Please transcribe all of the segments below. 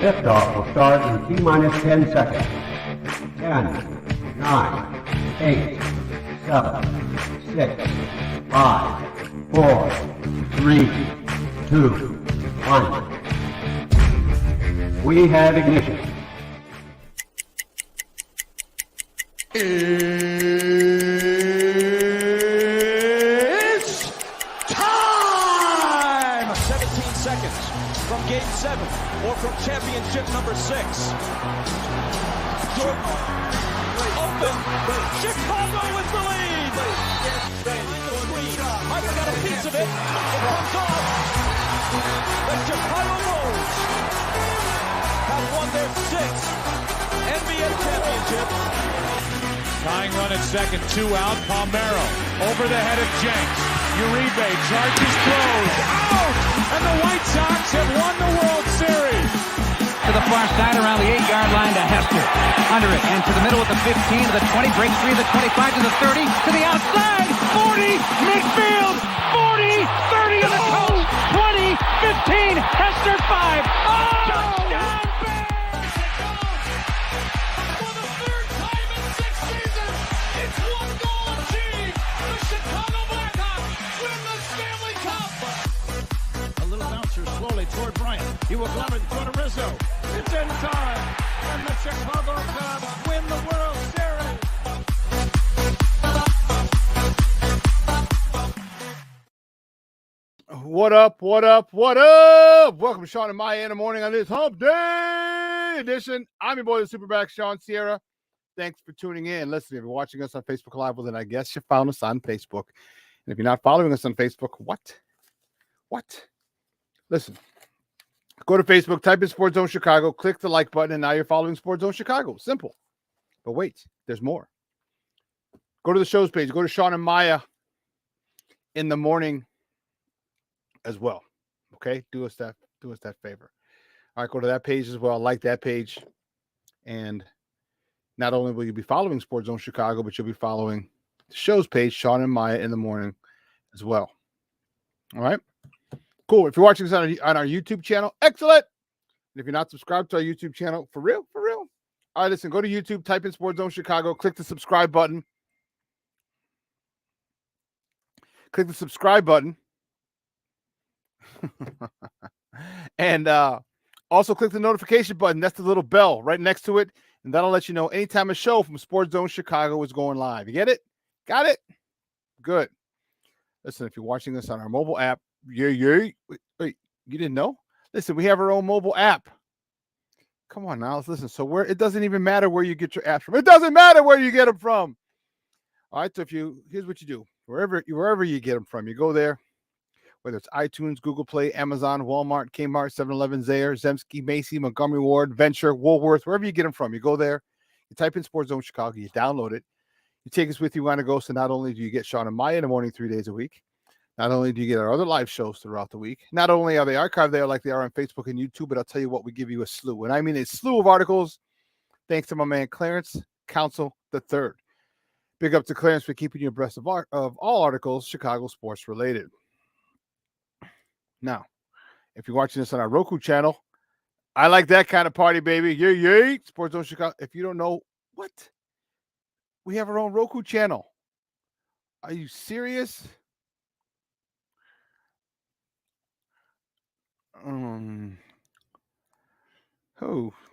Liftoff will start in T-minus 10 seconds. 10, 9, 8, 7, 6, 5, 4, 3, 2, 1. We have ignition. It's time! 17 seconds from Game 7 or from championship number 6. Jordan open. Chicago with the lead. Mike got a piece of it. It comes off. The Chicago Bulls have won their 6th NBA championship. Tying run at second, 2 out. Palmero over the head of Jenks. Uribe charges, throws. Out! And the White Sox have won the World Series. To the far side around the 8-yard line to Hester. Under it and to the middle at the 15 to the 20. Breaks free to the 25 to the 30 to the outside. 40 midfield. 40 30 to the coast. 20 15 Hester 5. Oh! Touchdown! Slowly toward Bryant. He will glove it toward Rizzo. It's in time. And the Chicago Cubs win the World Series. What up? What up? What up? Welcome to Shawn and Maya in the morning on this Hump Day edition. I'm your boy, the SuperBack, Shawn Sierra. Thanks for tuning in. Listen, if you're watching us on Facebook Live, well, then I guess you found us on Facebook. And if you're not following us on Facebook, what? Listen, go to Facebook, type in Sports Zone Chicago, click the like button, and now you're following Sports Zone Chicago. Simple. But wait, there's more. Go to the show's page. Go to Shawn and Maya in the morning as well. Okay? Do us that favor. All right, go to that page as well. Like that page. And not only will you be following Sports Zone Chicago, but you'll be following the show's page, Shawn and Maya in the morning as well. All right? Cool. If you're watching this on our YouTube channel, excellent. And if you're not subscribed to our YouTube channel, for real. All right, listen, go to YouTube, type in Sports Zone Chicago, click the subscribe button. Click the subscribe button. And also click the notification button. That's the little bell right next to it. And that'll let you know anytime a show from Sports Zone Chicago is going live. You get it? Got it? Good. Listen, if you're watching this on our mobile app, Wait, you didn't know? Listen, we have our own mobile app. Come on now, let's listen. So it doesn't even matter where you get your apps from. It doesn't matter where you get them from. All right, so here's what you do. Wherever you get them from, you go there, whether it's iTunes, Google Play, Amazon, Walmart, Kmart, 7-Eleven, Zayre, Zemsky, Macy, Montgomery Ward, Venture, Woolworth, wherever you get them from, you go there, you type in Sports Zone Chicago, you download it, you take us with you on the go. So not only do you get Shawn and Maya in the morning 3 days a week, not only do you get our other live shows throughout the week, not only are they archived there like they are on Facebook and YouTube, but I'll tell you what, we give you a slew. And I mean a slew of articles, thanks to my man Clarence Council III. Big up to Clarence for keeping you abreast of all articles Chicago sports related. Now, if you're watching this on our Roku channel, I like that kind of party, baby. Yay. Sports Zone Chicago. If you don't know, what? We have our own Roku channel. Are you serious?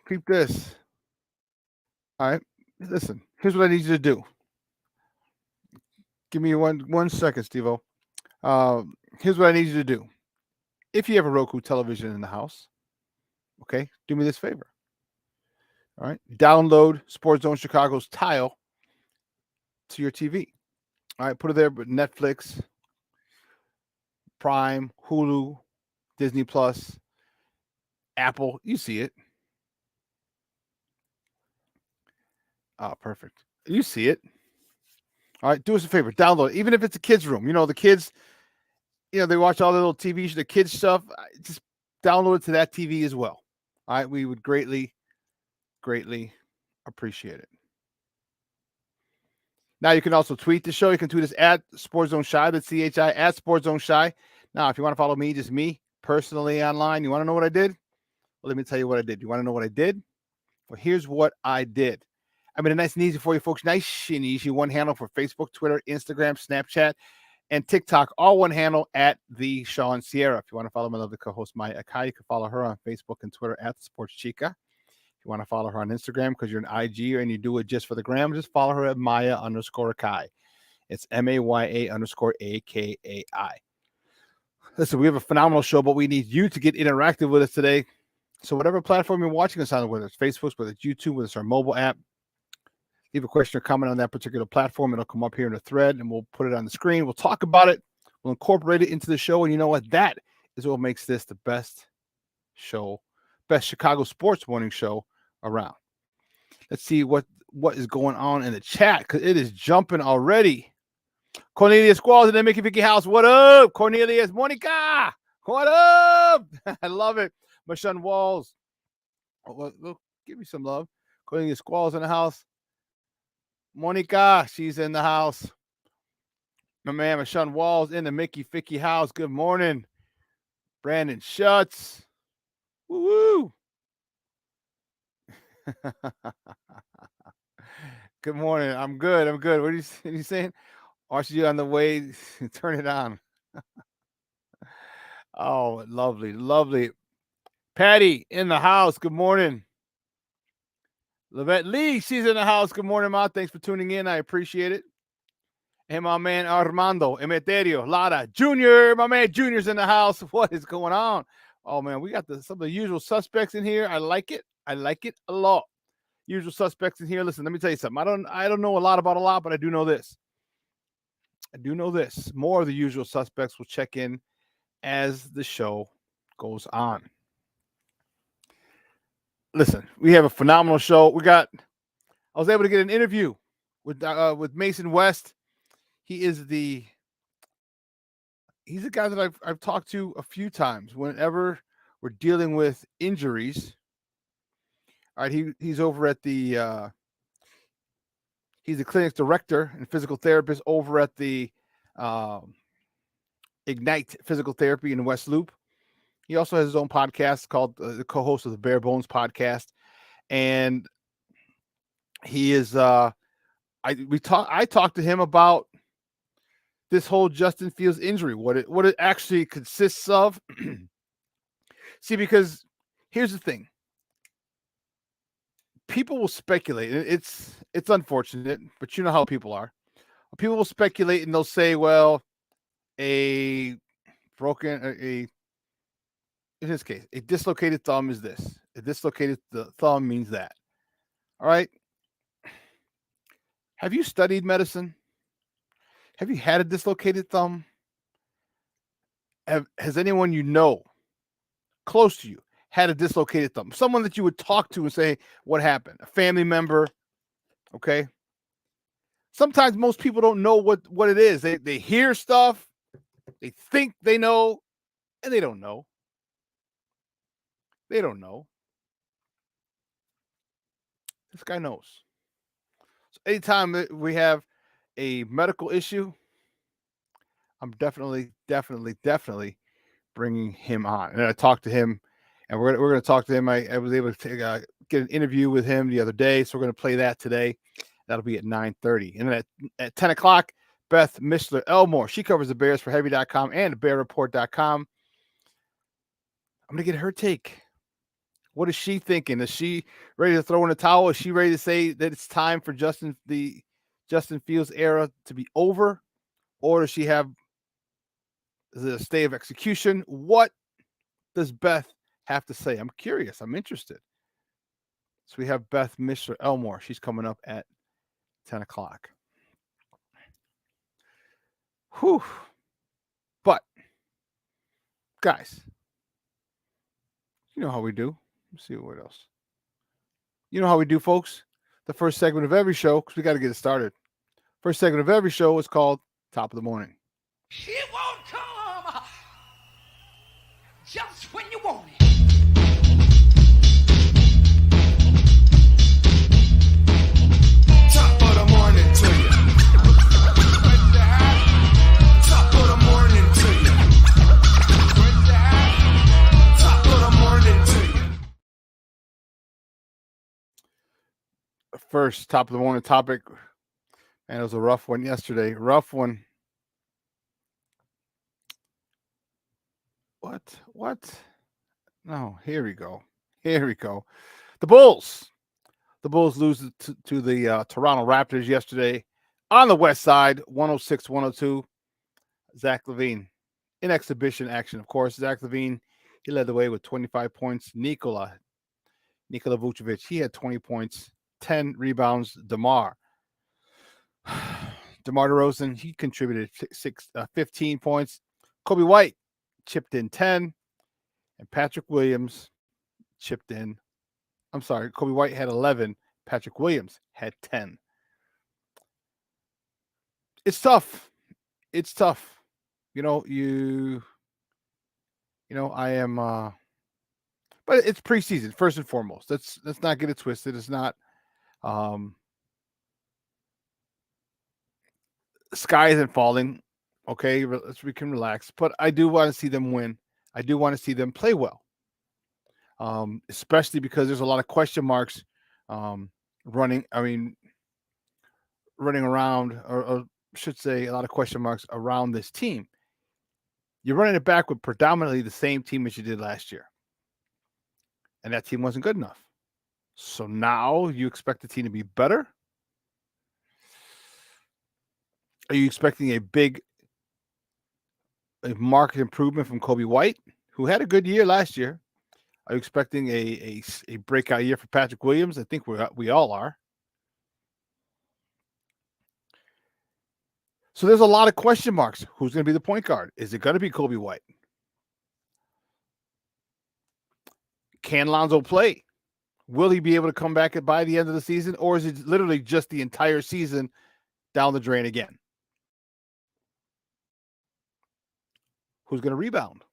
Keep this. All right, listen. Here's what I need you to do. Give me one second, Steve-O. Here's what I need you to do. If you have a Roku television in the house, okay, do me this favor. All right, download Sports Zone Chicago's tile to your TV. All right, put it there, but Netflix, Prime, Hulu, Disney Plus, Apple, you see it. Oh, perfect. You see it. All right, do us a favor. Download it. Even if it's a kid's room. You know, the kids, they watch all the little TV, the kids stuff. Just download it to that TV as well. All right, we would greatly appreciate it. Now you can also tweet the show. You can tweet us at Sports Zone Shy. That's CHI at Sports Zone Shy. Now, if you want to follow me, just me personally online, you want to know what I did? Well, let me tell you what I did. You want to know what I did? Well, here's what I did. I made it nice and easy for you folks. Nice and easy. One handle for Facebook, Twitter, Instagram, Snapchat, and TikTok. All one handle at the Shawn Sierra. If you want to follow my lovely co-host Maya Akai, you can follow her on Facebook and Twitter at the Sports Chica. If you want to follow her on Instagram because you're an IG and you do it just for the gram, just follow her at Maya_Akai. It's MAYA_AKAI. Listen, we have a phenomenal show, but we need you to get interactive with us today. So whatever platform you're watching us on, whether it's Facebook, whether it's YouTube, whether it's our mobile app, leave a question or comment on that particular platform. It'll come up here in a thread, and we'll put it on the screen. We'll talk about it. We'll incorporate it into the show. And you know what? That is what makes this the best show, best Chicago sports morning show around. Let's see what is going on in the chat, because it is jumping already. Cornelius Squalls in the Mickey Vicky house. What up, Cornelius? Monica, what up? I love it. My son Walls. Well, give me some love. Cornelius Squalls in the house. Monica, she's in the house. My man, my son Walls in the Mickey Vicky house. Good morning. Brandon Schutz. Woo-woo. Good morning. I'm good. What are you saying? RCG on the way. Turn it on. Oh, lovely. Patty in the house. Good morning. Lavette Lee, she's in the house. Good morning, Ma. Thanks for tuning in. I appreciate it. And my man Armando Emeterio Lara Jr. My man Junior's in the house. What is going on? Oh man, we got some of the usual suspects in here. I like it a lot. Usual suspects in here. Listen, let me tell you something. I don't know a lot about a lot, but I do know this. More of the usual suspects will check in as the show goes on. Listen, we have a phenomenal show. I was able to get an interview with Mason West. He's the guy that I've talked to a few times whenever we're dealing with injuries. All right, he's over at the he's the clinic director and physical therapist over at the Ignite Physical Therapy in West Loop. He also has his own podcast called the co-host of the Bare Bones podcast. And he is I talked to him about this whole Justin Fields injury, what it actually consists of. See, because here's the thing. People will speculate. It's unfortunate, but you know how people are. People will speculate and they'll say, well, in this case, a dislocated thumb is this. A dislocated thumb means that. All right. Have you studied medicine? Have you had a dislocated thumb? Has anyone you know close to you had a dislocated thumb? Someone that you would talk to and say, what happened? A family member. Okay. Sometimes most people don't know what it is. They hear stuff. They think they know, and they don't know. They don't know. This guy knows. So anytime we have a medical issue, I'm definitely bringing him on. And I talked to him, and we're going to talk to him. I was able to get an interview with him the other day, so we're going to play that today. That'll be at 9:30. And then at 10 o'clock, Beth Mishler-Elmore. She covers the Bears for Heavy.com and BearReport.com. I'm going to get her take. What is she thinking? Is she ready to throw in the towel? Is she ready to say that it's time for the Justin Fields era to be over? Or does she have the stay of execution? What does Beth have to say? I'm curious. I'm interested. So we have Beth Mishler-Elmore. She's coming up at 10 o'clock. Whew. But, guys, you know how we do. Let's see what else. You know how we do, folks. The first segment of every show, because we got to get it started. First segment of every show is called Top of the Morning. It won't come just when you want it. Top of the morning to you. First, top of the morning topic. And it was a rough one yesterday. Rough one. What? No, here we go. The Bulls. The Bulls lose to the Toronto Raptors yesterday on the West Side, 106-102. Zach LaVine in exhibition action, of course. Zach LaVine, he led the way with 25 points. Nikola Vucevic, he had 20 points, 10 rebounds. DeMar DeRozan, he contributed 15 points. Kobe White chipped in 10, and Patrick Williams chipped in. I'm sorry, Kobe White had 11. Patrick Williams had 10. It's tough. I am but it's preseason first and foremost. Let's not get it twisted. It's not sky isn't falling. Okay, we can relax. But I do want to see them win. I do want to see them play well. Especially because there's a lot of question marks running around, or should say a lot of question marks around this team. You're running it back with predominantly the same team as you did last year. And that team wasn't good enough. So now you expect the team to be better? Are you expecting a market improvement from Kobe White, who had a good year last year? Are you expecting a breakout year for Patrick Williams? I think we all are. So there's a lot of question marks. Who's going to be the point guard? Is it going to be Kobe White? Can Lonzo play? Will he be able to come back by the end of the season, or is it literally just the entire season down the drain again? Who's going to rebound?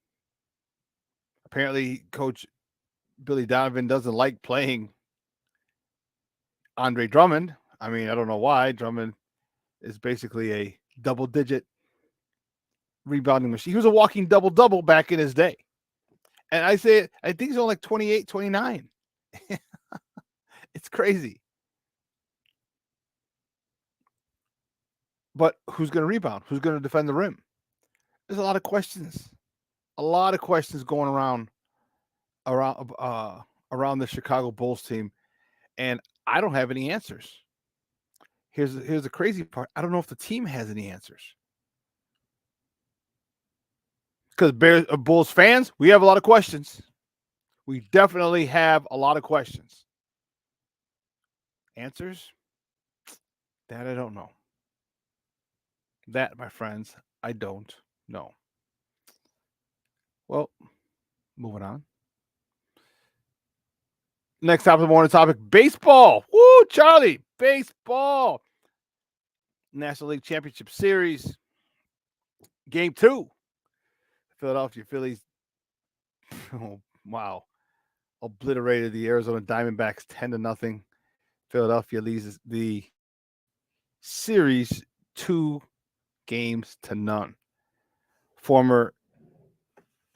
Apparently, Coach Billy Donovan doesn't like playing Andre Drummond. I mean, I don't know why. Drummond is basically a double-digit rebounding machine. He was a walking double-double back in his day. And I think he's only like 28, 29. It's crazy. But who's going to rebound? Who's going to defend the rim? There's a lot of questions. Going around the Chicago Bulls team, and I don't have any answers. Here's the crazy part. I don't know if the team has any answers. Because Bulls fans, we have a lot of questions. We definitely have a lot of questions. Answers? That I don't know. That, my friends, I don't know. Well, moving on. Next top of the morning topic, baseball. Woo, Charlie, baseball. National League Championship Series. Game 2. Philadelphia Phillies, oh, wow, obliterated the Arizona Diamondbacks 10-0. Philadelphia leads the series 2-0. Former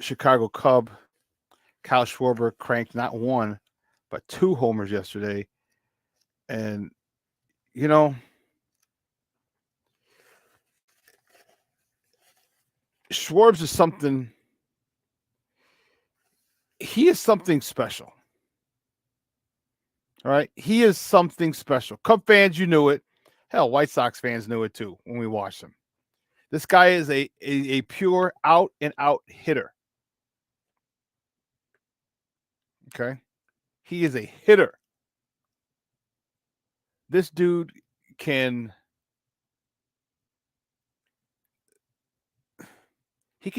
Chicago Cub Kyle Schwarber cranked not 1, but 2 homers yesterday. And, Schwarber is something. He is something special. All right. He is something special. Cub fans, you knew it. Hell, White Sox fans knew it too when we watched him. This guy is a pure out and out hitter. Okay. He is a hitter. This dude can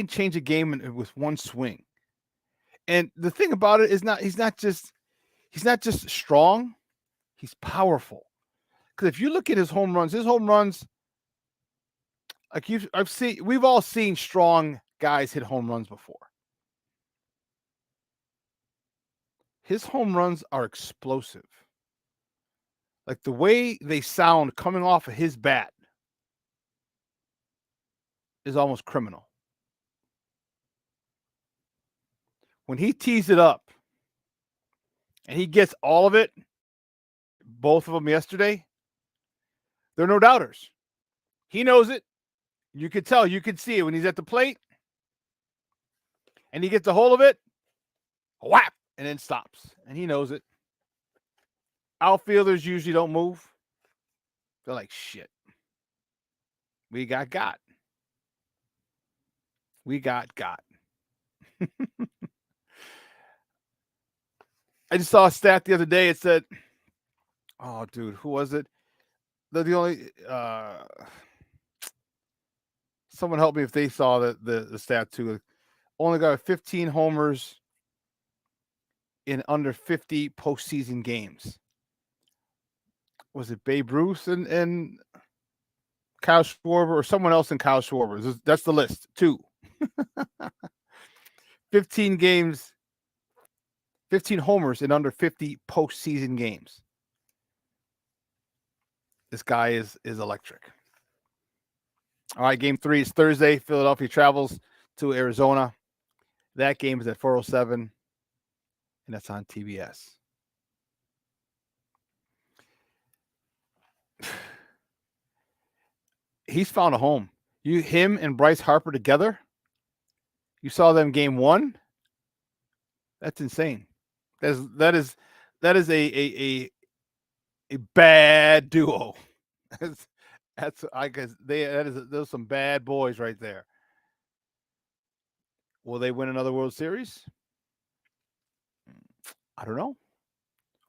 change a game with one swing. And the thing about it is he's not just strong, he's powerful. Because if you look at his home runs, like we've all seen strong guys hit home runs before. His home runs are explosive. Like the way they sound coming off of his bat is almost criminal. When he tees it up and he gets all of it, both of them yesterday, they're no doubters. He knows it. You could tell. You could see it when he's at the plate and he gets a hold of it, whap, and then stops. And he knows it. Outfielders usually don't move. They're like, shit. We got. We got. I just saw a stat the other day. It said, oh, dude, who was it? The only someone help me if they saw the stat too. Only got 15 homers in under 50 postseason games. Was it Babe Ruth and Kyle Schwarber or someone else in Kyle Schwarber? That's the list. 2. 15 games, 15 homers in under 50 postseason games. This guy is electric. All right, game 3 is Thursday. Philadelphia travels to Arizona. That game is at 4:07, and that's on TBS. He's found a home. Him and Bryce Harper together. You saw them game 1. That's insane. That is a bad duo. I guess those some bad boys right there. Will they win another World Series? I don't know.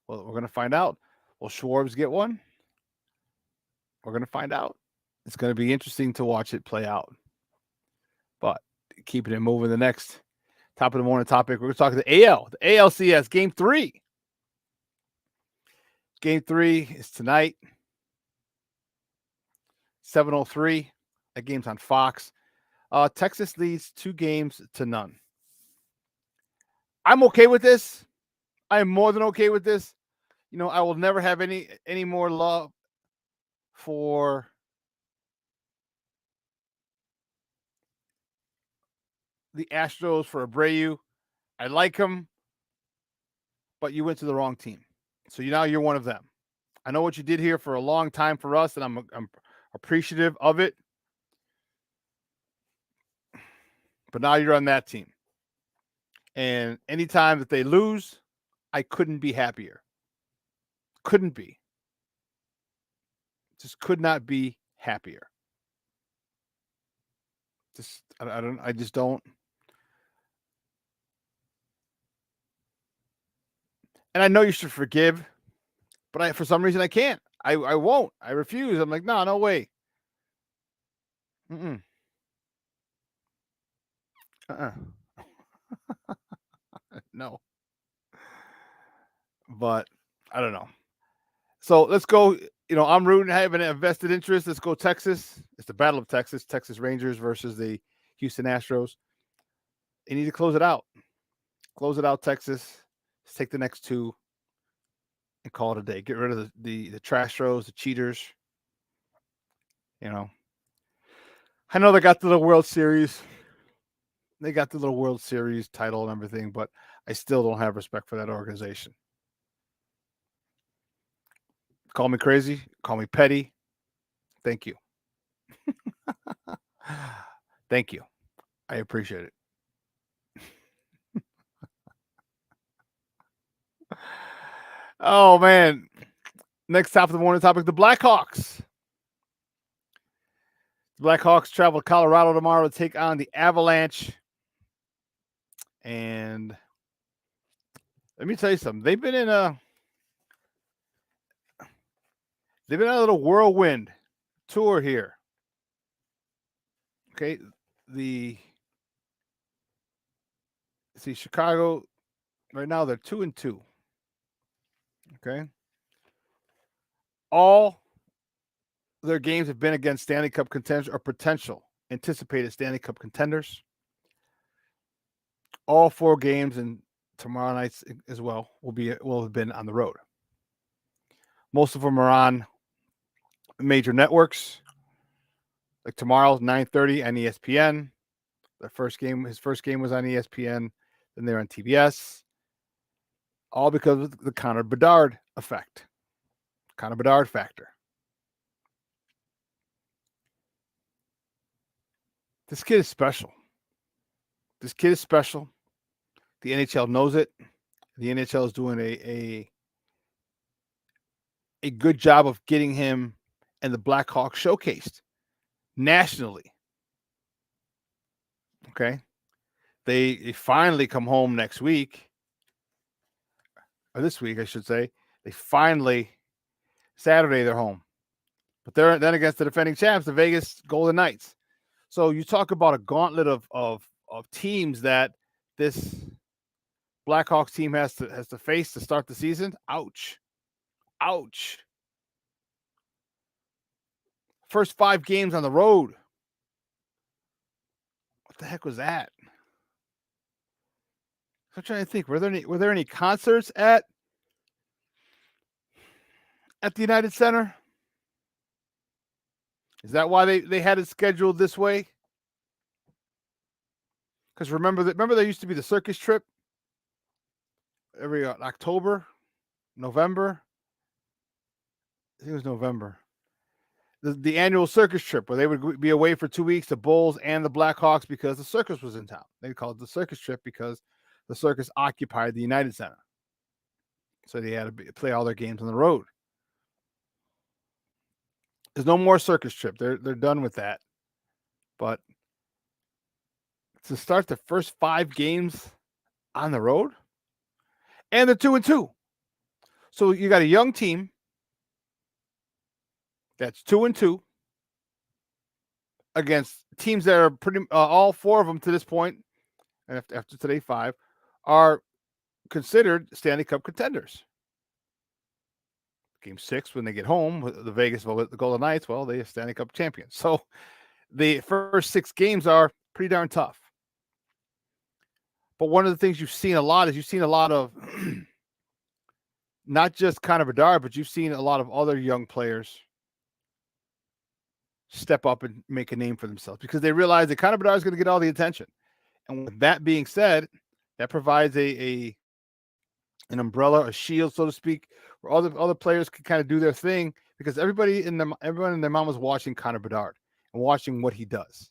Well, we're gonna find out. Will Schwartz get one? We're gonna find out. It's gonna be interesting to watch it play out. But keeping it moving, the next top of the morning topic, we're talking the AL, the ALCS game 3. Game 3 is tonight, 7:03. That game's on Fox. Texas leads 2-0. I'm okay with this. I am more than okay with this. You know, I will never have any more love for the Astros, for Abreu. I like him, but you went to the wrong team. So now you're one of them. I know what you did here for a long time for us, and I'm appreciative of it. But now you're on that team. And anytime that they lose, I couldn't be happier. Couldn't be. Just could not be happier. I just don't. And I know you should forgive, but for some reason I can't. I won't. I refuse. I'm like, no way. No. But I don't know. So let's go. You know, I'm rooting, having a vested interest. Let's go Texas. It's the Battle of Texas. Texas Rangers versus the Houston Astros. They need to close it out. Close it out, Texas. Let's take the next 2 and call it a day. Get rid of the trash throws, the cheaters. You know, I know they got the little World Series. They got the little World Series title and everything, but I still don't have respect for that organization. Call me crazy. Call me petty. Thank you. Thank you. I appreciate it. Oh, man. Next top of the morning topic, the Blackhawks. The Blackhawks travel to Colorado tomorrow to take on the Avalanche. And let me tell you something. They've been on a little whirlwind tour here. Okay. Chicago, right now they're 2-2. Okay. All their games have been against Stanley Cup contenders or potential anticipated Stanley Cup contenders. All 4 games and tomorrow night as well will have been on the road. Most of them are on major networks. Like tomorrow, 9:30 on ESPN. His first game was on ESPN. Then they're on TBS. All because of the Connor Bedard effect. Connor Bedard factor. This kid is special. This kid is special. The NHL knows it. The NHL is doing a good job of getting him and the Blackhawks showcased nationally. Okay. They finally come home next week, or this week, I should say. They finally, Saturday, they're home. But they're then against the defending champs, the Vegas Golden Knights. So you talk about a gauntlet of teams that this Blackhawks team has to face to start the season. Ouch. Ouch. First 5 games on the road. What the heck was that? I'm trying to think. Were there any concerts at the United Center? Is that why they had it scheduled this way? Because remember there used to be the circus trip every October, November. I think it was November. The annual circus trip where they would be away for 2 weeks, the Bulls and the Blackhawks, because the circus was in town. They called it the circus trip because the circus occupied the United Center. So they had to play all their games on the road. There's no more circus trip. They're done with that. But to start the first 5 games on the road, and they're 2-2. So you got a young team that's 2-2 against teams that are pretty all 4 of them to this point, and after today 5, are considered Stanley Cup contenders. Game 6, when they get home, the Golden Knights, well, they are Stanley Cup champions. So the first 6 games are pretty darn tough. But one of the things you've seen a lot of not just Connor Bedard, but you've seen a lot of other young players step up and make a name for themselves because they realize that Connor Bedard is going to get all the attention. And with that being said, that provides an umbrella, a shield, so to speak, where other players can kind of do their thing because everyone in their mom was watching Connor Bedard and watching what he does.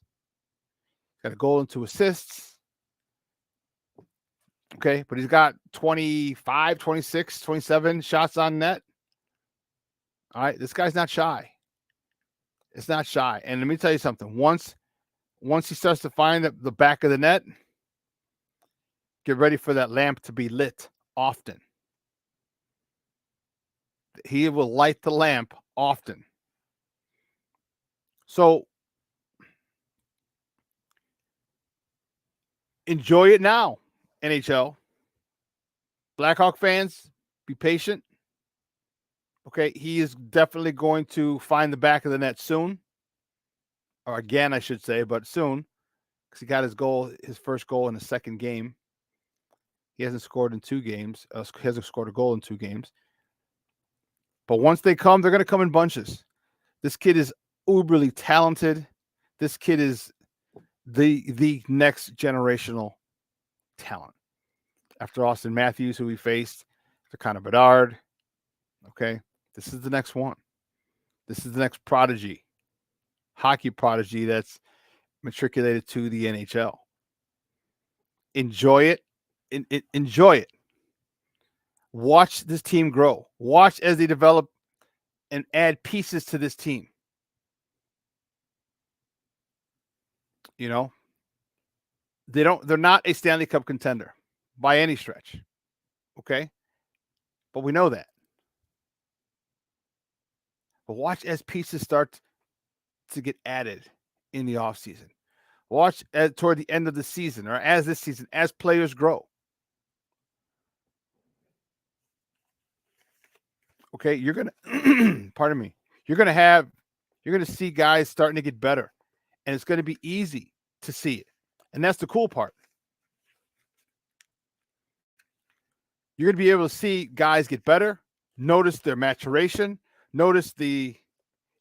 Got a goal and 2 assists. Okay, but he's got 25, 26, 27 shots on net. All right, this guy's not shy. It's not shy. And let me tell you something. Once he starts to find the back of the net, get ready for that lamp to be lit often. He will light the lamp often. So enjoy it now, NHL. Blackhawk fans, be patient. Okay, he is definitely going to find the back of the net soon. Or again, I should say, but soon. Because he got his first goal in the second game. He hasn't scored in 2 games. He hasn't scored a goal in 2 games. But once they come, they're going to come in bunches. This kid is uberly talented. This kid is the next generational talent. After Austin Matthews, who we faced, after Connor Bedard. Okay, this is the next one. This is the next prodigy, hockey prodigy that's matriculated to the NHL. Enjoy it. Enjoy it. Watch this team grow. Watch as they develop and add pieces to this team. You know, they're not a Stanley Cup contender by any stretch. Okay? But we know that. But watch as pieces start to get added in the offseason. Watch toward the end of the season or as this season, as players grow. Okay, you're going to, pardon me, you're going to see guys starting to get better. And it's going to be easy to see it. And that's the cool part. You're going to be able to see guys get better, notice their maturation, notice the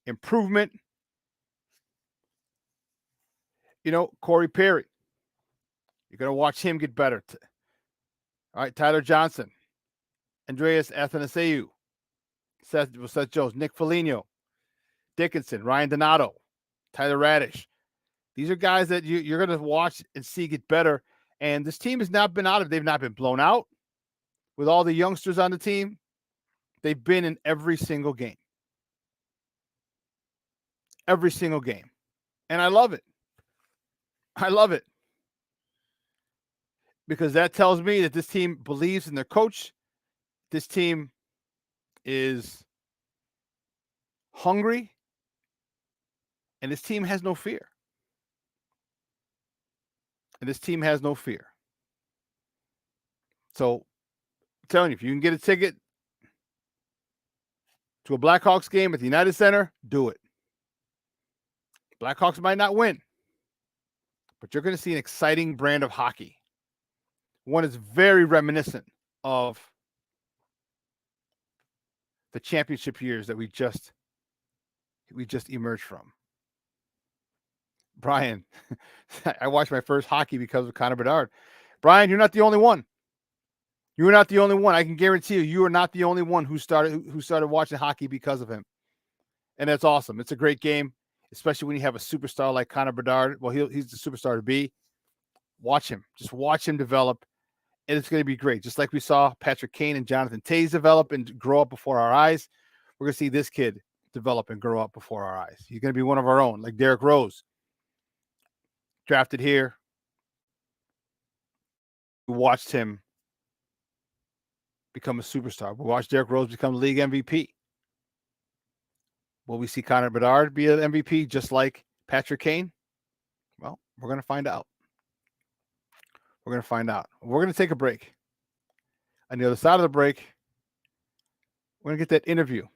improvement. You know, Corey Perry, you're going to watch him get better. All right, Tyler Johnson, Andreas Athanasiou. Seth Jones, Nick Foligno, Dickinson, Ryan Donato, Tyler Radish. These are guys that you're going to watch and see get better. And this team has not been they've not been blown out with all the youngsters on the team. They've been in every single game. Every single game. And I love it. I love it. Because that tells me that this team believes in their coach. This team is hungry. And this team has no fear. So, I'm telling you, if you can get a ticket to a Blackhawks game at the United Center, do it. Blackhawks might not win, but you're going to see an exciting brand of hockey. One is very reminiscent of the championship years that we just emerged from. Brian, I watched my first hockey because of Connor Bedard. Brian, you're not the only one. You're not the only one. I can guarantee you are not the only one who started watching hockey because of him. And that's awesome. It's a great game, especially when you have a superstar like Connor Bedard. Well, he's the superstar to be. Watch him. Just watch him develop. And it's going to be great. Just like we saw Patrick Kane and Jonathan Toews develop and grow up before our eyes, we're going to see this kid develop and grow up before our eyes. He's going to be one of our own, like Derrick Rose. Drafted here. We watched him become a superstar. We watched Derrick Rose become league MVP. Will we see Connor Bedard be an MVP just like Patrick Kane? Well, we're going to find out. We're going to take a break. On the other side of the break, we're going to get that interview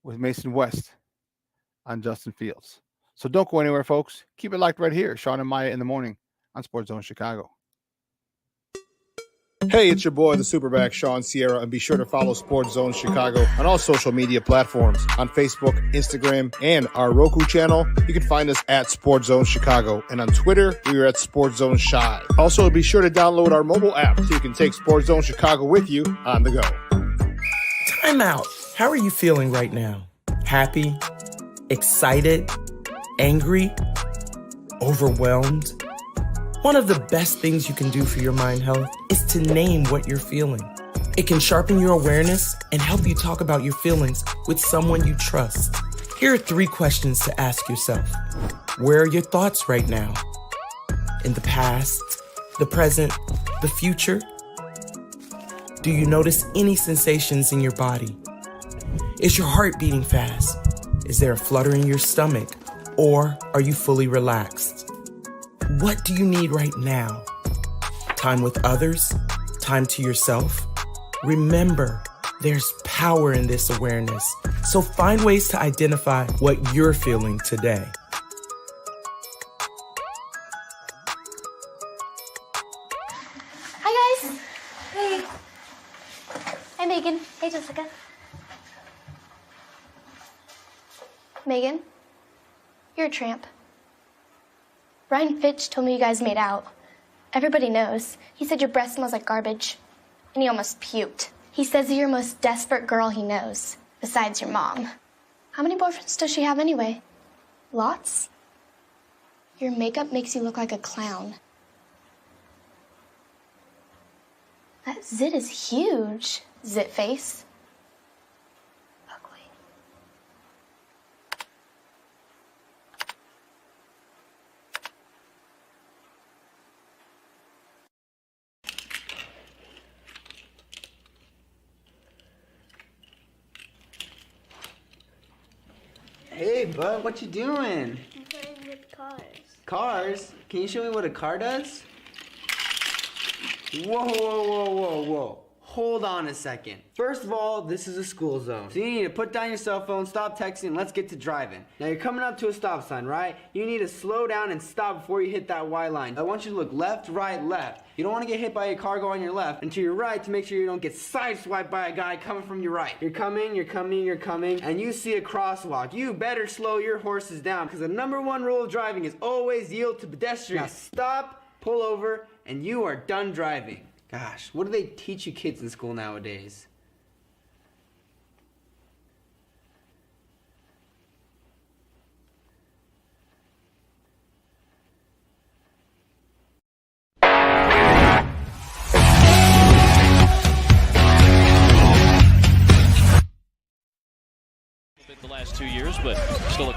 with Mason West on Justin Fields. So don't go anywhere, folks. Keep it locked right here. Shawn and Maya in the morning on Sports Zone Chicago. Hey, it's your boy, the SuperBack, Shawn Sierra, and be sure to follow Sports Zone Chicago on all social media platforms, on Facebook, Instagram, and our Roku channel. You can find us at Sports Zone Chicago, and on Twitter, we are at Sports Zone Shy. Also, be sure to download our mobile app so you can take Sports Zone Chicago with you on the go. Time out. How are you feeling right now? Happy? Excited? Angry? Overwhelmed? One of the best things you can do for your mind health is to name what you're feeling. It can sharpen your awareness and help you talk about your feelings with someone you trust. Here are 3 questions to ask yourself. Where are your thoughts right now? In the past, the present, the future? Do you notice any sensations in your body? Is your heart beating fast? Is there a flutter in your stomach? Or are you fully relaxed? What do you need right now? Time with others? Time to yourself? Remember, there's power in this awareness. So find ways to identify what you're feeling today. Hi, guys. Hey. Hi, Megan. Hey, Jessica. Megan, you're a tramp. Brian Fitch told me you guys made out. Everybody knows. He said your breath smells like garbage. And he almost puked. He says you're the most desperate girl he knows, besides your mom. How many boyfriends does she have anyway? Lots? Your makeup makes you look like a clown. That zit is huge, zit face. Ugly. Hey, bud, what you doing? I'm playing with cars. Cars? Can you show me what a car does? Whoa, whoa, whoa, whoa, whoa. Hold on a second. First of all, this is a school zone. So you need to put down your cell phone, stop texting, and let's get to driving. Now you're coming up to a stop sign, right? You need to slow down and stop before you hit that Y line. I want you to look left, right, left. You don't want to get hit by a car going on your left, and to your right to make sure you don't get sideswiped by a guy coming from your right. You're coming, and you see a crosswalk. You better slow your horses down, because the #1 rule of driving is always yield to pedestrians. Now stop, pull over, and you are done driving. Gosh, what do they teach you kids in school nowadays? but still a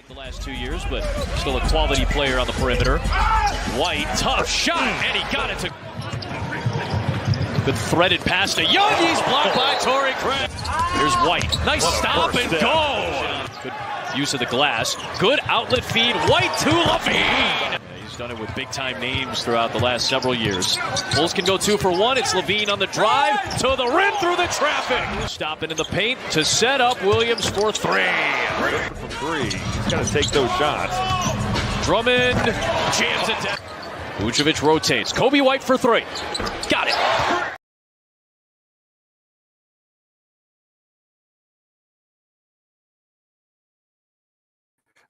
the last 2 years, but still a quality player on the perimeter. White, tough shot, and he got it to. Good threaded pass to Young. He's blocked by Torrey Craig. Here's White. Nice stop and go. Good use of the glass. Good outlet feed. White to Levine. He's done it with big-time names throughout the last several years. Bulls can go 2 for 1. It's Levine on the drive to the rim through the traffic. Stopping in the paint to set up Williams for 3. Right from 3. He's got to take those shots. Drummond jams it down. Vucevic rotates. Kobe White for 3. Got it.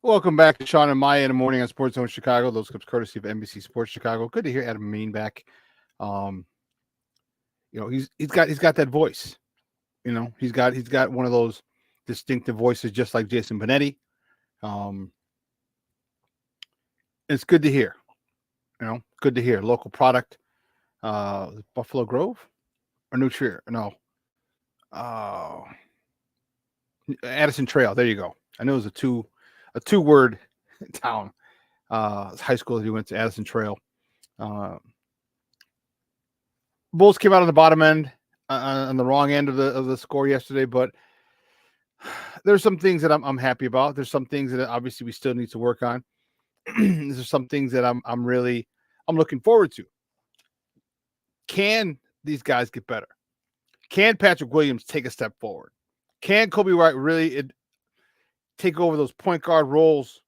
Welcome back to Shawn and Maya in the morning on Sports Zone Chicago. Those clips courtesy of NBC Sports Chicago. Good to hear Adam Mean back. He's got that voice. He's got one of those distinctive voices, just like Jason Benetti. It's good to hear. Good to hear. Local product. Buffalo Grove or New Trier? No. Addison Trail. There you go. I know it was a two-word town. High school that he went to, Addison Trail. Bulls came out on the bottom end, on the wrong end of the score yesterday, but there's some things that I'm happy about. There's some things that obviously we still need to work on. There's some things that I'm looking forward to. Can these guys get better? Can Patrick Williams take a step forward? Can Kobe White really take over those point guard roles,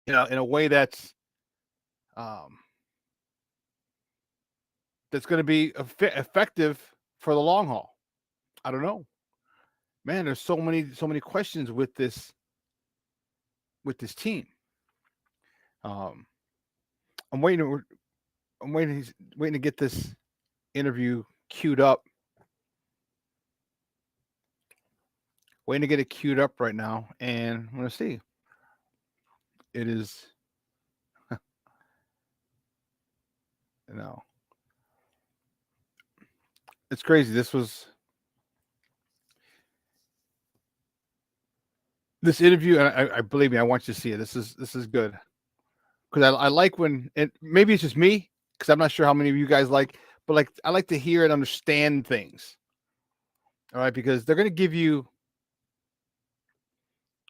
in a way that's going to be effective for the long haul? I don't know, man. There's so many questions with this team. I'm waiting to get this interview queued up. Waiting to get it queued up right now, and I'm going to see. It is, it's crazy. This interview, and I believe me, I want you to see it. This is good, because I like when, and maybe it's just me, because I'm not sure how many of you guys like, but I like to hear and understand things. All right, because they're going to give you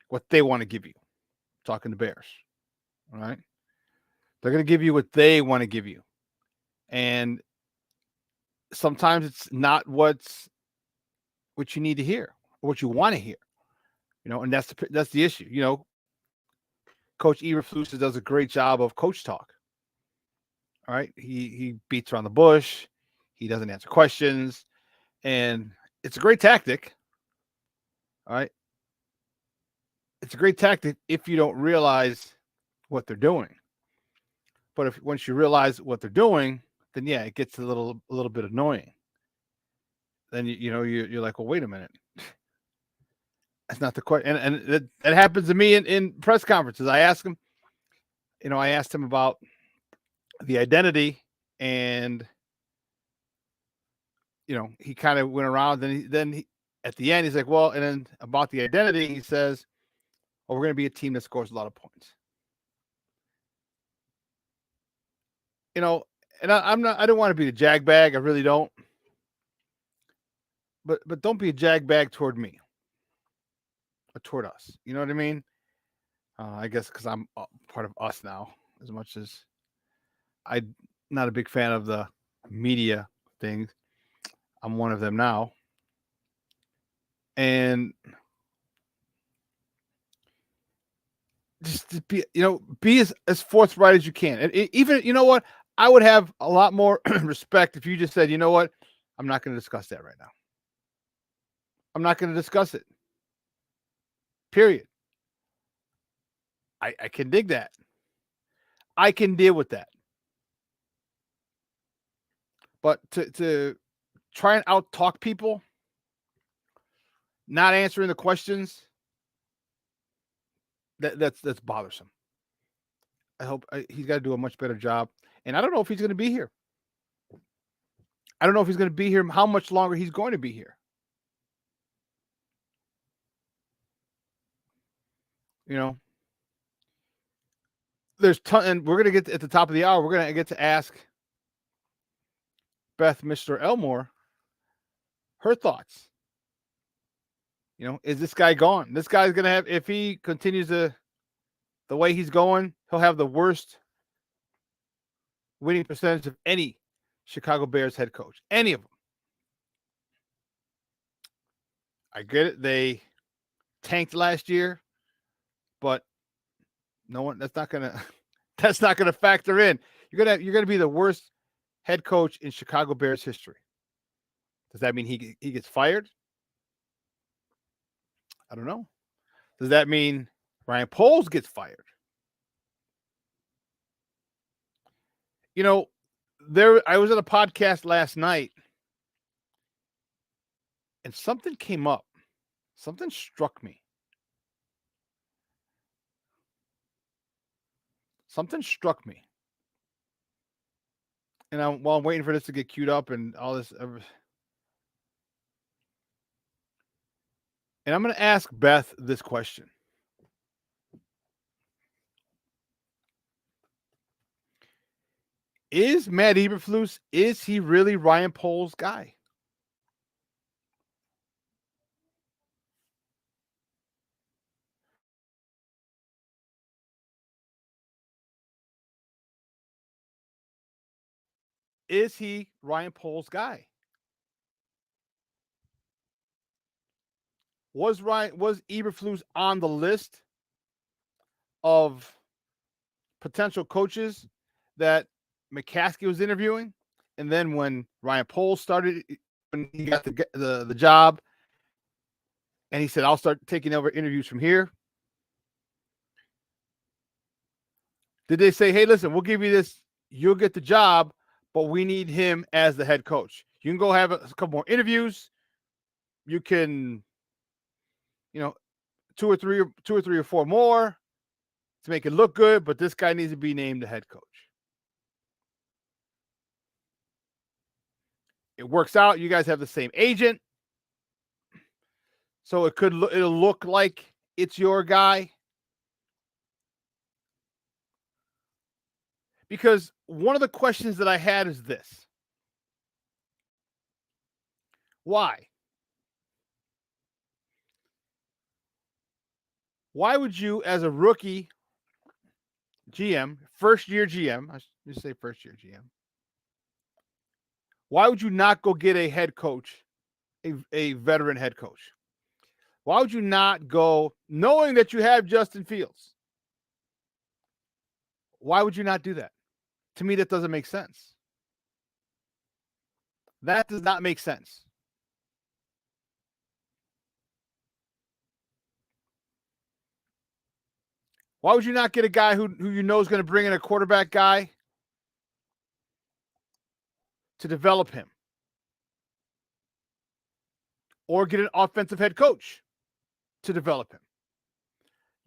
what they want to give you. Talking to Bears. All right. They're going to give you what they want to give you. And sometimes it's not what you need to hear or what you want to hear. And that's the issue. Coach Eberflus does a great job of coach talk. All right. He beats around the bush. He doesn't answer questions. And it's a great tactic. All right. It's a great tactic if you don't realize what they're doing. But once you realize what they're doing, then yeah, it gets a little bit annoying. Then you're like, well, wait a minute. That's not the question. And that happens to me in press conferences. I asked him about the identity, and he kind of went around. Then at the end, he's like, well, and then about the identity, he says, we're going to be a team that scores a lot of points. And I don't want to be the jag bag. I really don't. But don't be a jag bag toward me or toward us. You know what I mean? I guess because I'm part of us now, as much as I'm not a big fan of the media things. I'm one of them now. And just be as forthright as you can. And even, what? I would have a lot more respect if you just said, you know what? I'm not going to discuss that right now. I'm not going to discuss it. Period. I can dig that. I can deal with that. But to try and out-talk people, not answering the questions, that's bothersome. I hope he's got to do a much better job. And I don't know if he's going to be here. I don't know if he's going to be here, how much longer he's going to be here. You know, there's and we're going to get at the top of the hour. We're going to get to ask Beth, Mr. Elmore, her thoughts. You know, is this guy gone? This guy's going to have, if he continues the way he's going, he'll have the worst winning percentage of any Chicago Bears head coach. Any of them. I get it. They tanked last year, but no one, that's not going to factor in. You're going to be the worst head coach in Chicago Bears history. Does that mean he gets fired? I don't know. Does that mean Ryan Poles gets fired? You know, I was at a podcast last night and something came up. Something struck me. And while I'm waiting for this to get queued up and all this, and I'm going to ask Beth this question. Is Matt Eberflus, is he really Ryan Poles' guy? Is he Ryan Poles' guy? Was Eberflus on the list of potential coaches that McCaskey was interviewing? And then when Ryan Poles started, when he got the job, and he said, I'll start taking over interviews from here. Did they say, hey, listen, we'll give you this, you'll get the job, but we need him as the head coach. You can go have a couple more interviews. You can, you know, two or three or four more to make it look good, but this guy needs to be named the head coach. It works out. You guys have the same agent. So it'll look like it's your guy. Because one of the questions that I had is this. Why? Why would you, as a rookie GM, first-year GM, I should say first-year GM, why would you not go get a head coach, a veteran head coach? Why would you not go, knowing that you have Justin Fields? Why would you not do that? To me, that doesn't make sense. That does not make sense. Why would you not get a guy who you know is going to bring in a quarterback guy to develop him? Or get an offensive head coach to develop him?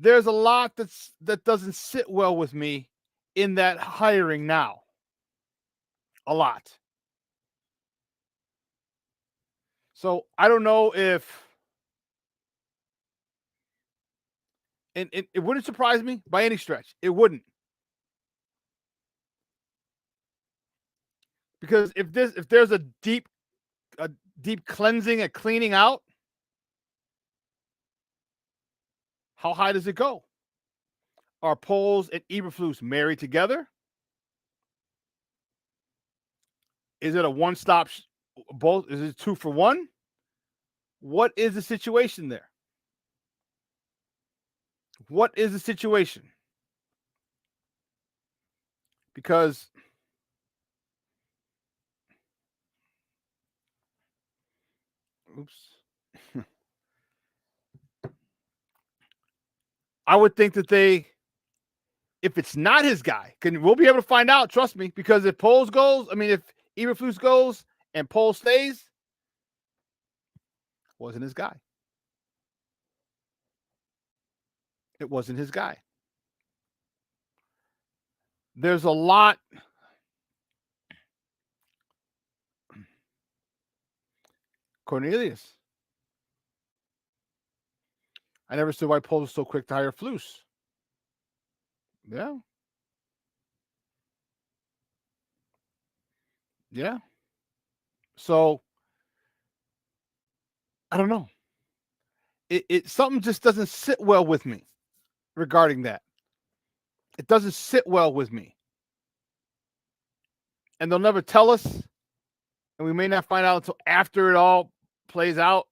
There's a lot that doesn't sit well with me in that hiring now. A lot. So I don't know if, and it wouldn't surprise me by any stretch. It wouldn't. Because if there's a deep cleansing, a cleaning out, how high does it go? Are Poles and Eberflus married together? Is it a one-stop both? Is it 2 for 1? What is the situation there? What is the situation? Because I would think that if it's not his guy, we'll be able to find out, trust me, because if Poles goes, if Eberflus goes and Poles stays, wasn't his guy. It wasn't his guy. There's a lot. Cornelius. I never saw why Paul was so quick to hire Flus. Yeah. Yeah. So I don't know. It something just doesn't sit well with me regarding that. It doesn't sit well with me. And they'll never tell us. And we may not find out until after it all plays out.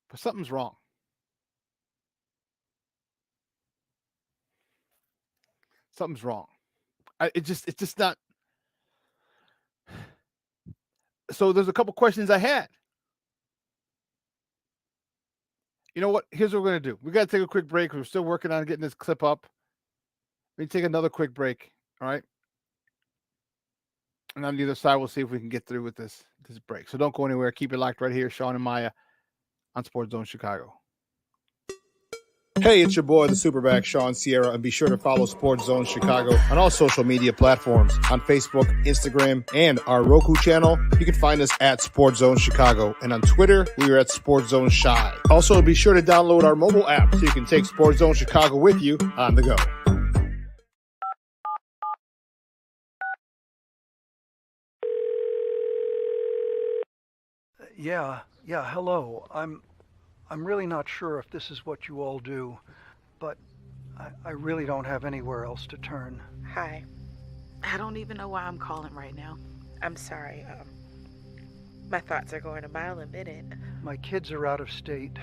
But something's wrong. Something's wrong. It's just not. So there's a couple questions I had. You know what? Here's what we're going to do. We got to take a quick break. We're still working on getting this clip up. Let me take another quick break. All right. And on the other side, we'll see if we can get through with this break. So don't go anywhere. Keep it locked right here. Shawn and Maya on Sports Zone Chicago. Hey, it's your boy, the SuperBack, Shawn Sierra, and be sure to follow Sports Zone Chicago on all social media platforms on Facebook, Instagram, and our Roku channel. You can find us at Sports Zone Chicago, and on Twitter, we are at Sports Zone Shy. Also, be sure to download our mobile app so you can take Sports Zone Chicago with you on the go. Yeah, hello. I'm really not sure if this is what you all do, but I really don't have anywhere else to turn. Hi. I don't even know why I'm calling right now. I'm sorry. My thoughts are going a mile a minute. My kids are out of state.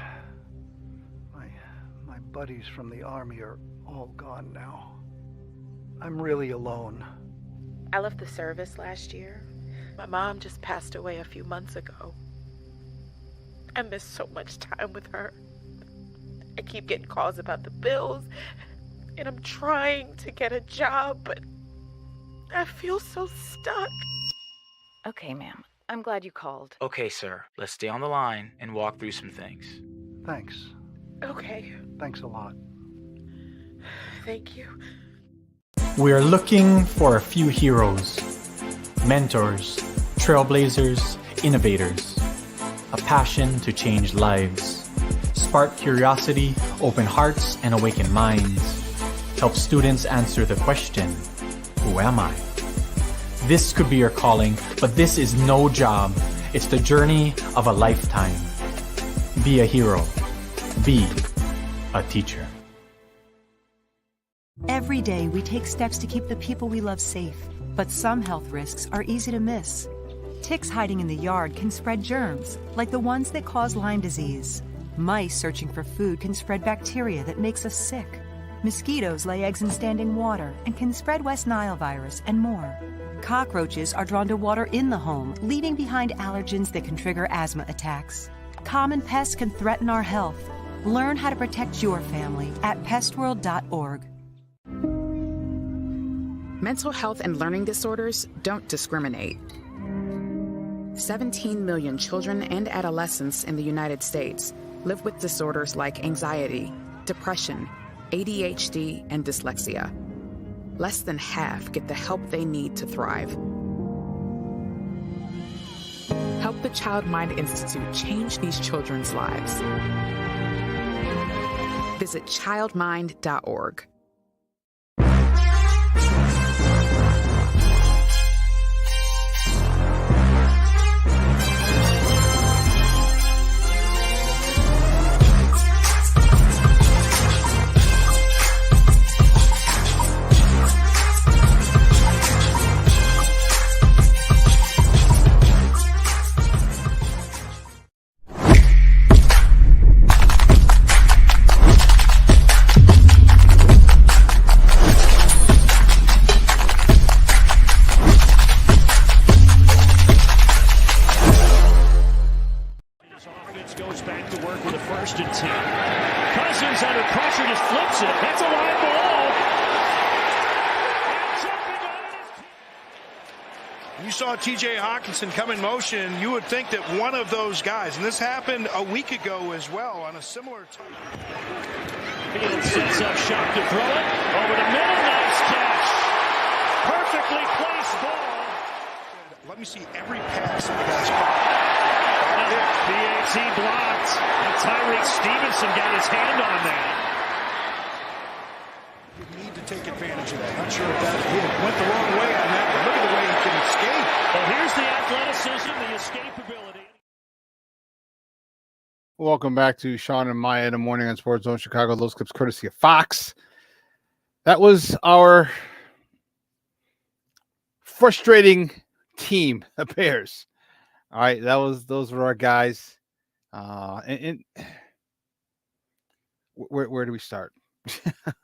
My buddies from the Army are all gone now. I'm really alone. I left the service last year. My mom just passed away a few months ago. I miss so much time with her. I keep getting calls about the bills, and I'm trying to get a job, but I feel so stuck. Okay, ma'am. I'm glad you called. Okay, sir. Let's stay on the line and walk through some things. Thanks. Okay. Thanks a lot. Thank you. We are looking for a few heroes, mentors, trailblazers, innovators. A passion to change lives, spark curiosity, open hearts, and awaken minds. Help students answer the question, who am I? This could be your calling, but this is no job. It's the journey of a lifetime. Be a hero. Be a teacher. Every day we take steps to keep the people we love safe, but some health risks are easy to miss. Ticks hiding in the yard can spread germs, like the ones that cause Lyme disease. Mice searching for food can spread bacteria that makes us sick. Mosquitoes lay eggs in standing water and can spread West Nile virus and more. Cockroaches are drawn to water in the home, leaving behind allergens that can trigger asthma attacks. Common pests can threaten our health. Learn how to protect your family at pestworld.org. Mental health and learning disorders don't discriminate. 17 million children and adolescents in the United States live with disorders like anxiety, depression, ADHD, and dyslexia. Less than half get the help they need to thrive. Help the Child Mind Institute change these children's lives. Visit childmind.org. Goes back to work with a 1st and 10. Cousins under pressure just flips it. That's a live ball. You saw T.J. Hawkinson come in motion. You would think that one of those guys, and this happened a week ago as well on a similar time. Fields sets up shot to throw it. Over the middle, nice catch. Perfectly placed ball. Let me see every pass that the guy's PAT blocked, and Tyreek Stevenson got his hand on that. You need to take advantage of that. Not sure if that went the wrong way on that, but look at the way he can escape. Well, here's the athleticism, the escapability. Welcome back to Shawn and Maya in the morning on Sports Zone Chicago. Those clips courtesy of Fox. That was our frustrating team, the Bears. All right, those were our guys. And where do we start?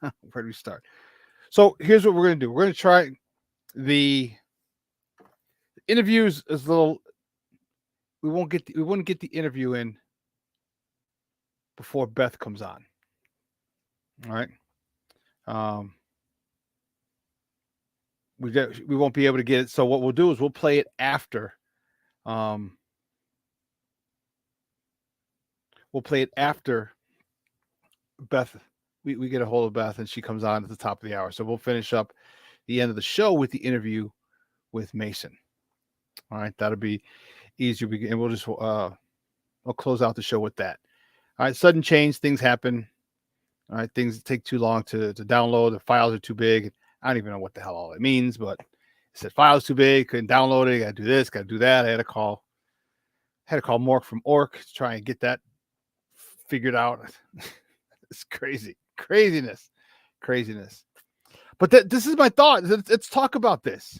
Where do we start? So here's what we're gonna do. We're gonna try the interviews as little. We wouldn't get the interview in before Beth comes on. All right. We won't be able to get it. So what we'll do is we'll play it after. We'll play it after Beth. We get a hold of Beth and she comes on at the top of the hour. So we'll finish up the end of the show with the interview with Mason. All right, that'll be easier. And we'll just we'll close out the show with that. All right, sudden change, things happen. All right, things take too long to download. The files are too big. I don't even know what the hell all it means, but it said files too big, couldn't download it. Got to do this, got to do that. I had to call Mork from Ork to try and get that figured out. It's craziness. But this is my thought. Let's talk about this.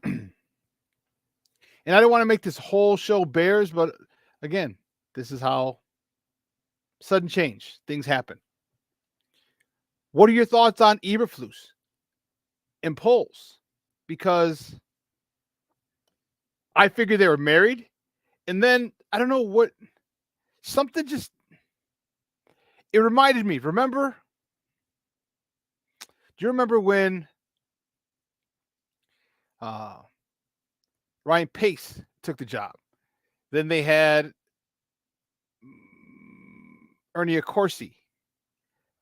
And I don't want to make this whole show Bears, but again, this is how sudden change, things happen. What are your thoughts on Eberflus and Poles? Because I figured they were married, and then I don't know what, something just, it reminded me. Do you remember when Ryan Pace took the job? Then they had Ernie Accorsi.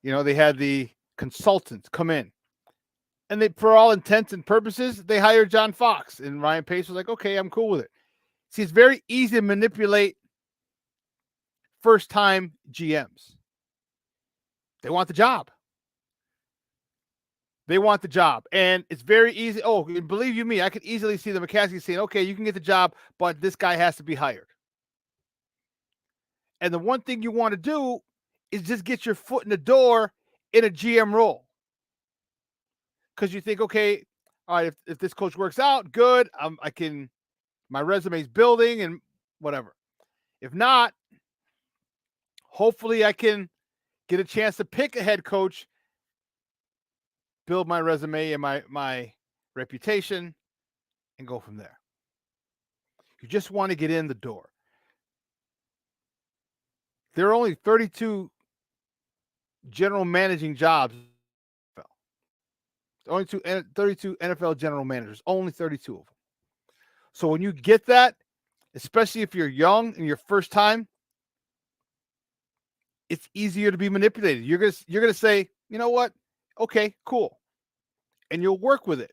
They had the consultants come in. And they, for all intents and purposes, they hired John Fox. And Ryan Pace was like, okay, I'm cool with it. See, it's very easy to manipulate first-time GMs. They want the job. And it's very easy. Oh, believe you me, I could easily see the McCaskey saying, okay, you can get the job, but this guy has to be hired. And the one thing you want to do is just get your foot in the door in a GM role. Because you think, okay, all right, if this coach works out, good. My resume's building and whatever. If not, hopefully I can get a chance to pick a head coach, build my resume and my reputation, and go from there. You just want to get in the door. There are only 32 general managing jobs. Only 32 NFL general managers, only 32 of them. So when you get that, especially if you're young and your first time, it's easier to be manipulated. You're gonna say, you know what? Okay, cool. And you'll work with it.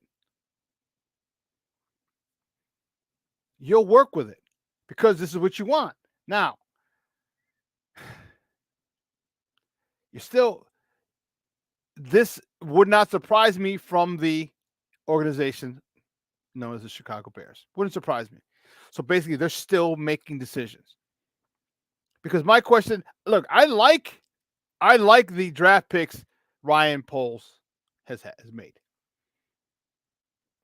You'll work with it because this is what you want. Now, this would not surprise me from the organization known as the Chicago Bears. Wouldn't surprise me. So basically, they're still making decisions. Because my question, look, I like the draft picks Ryan Poles has made.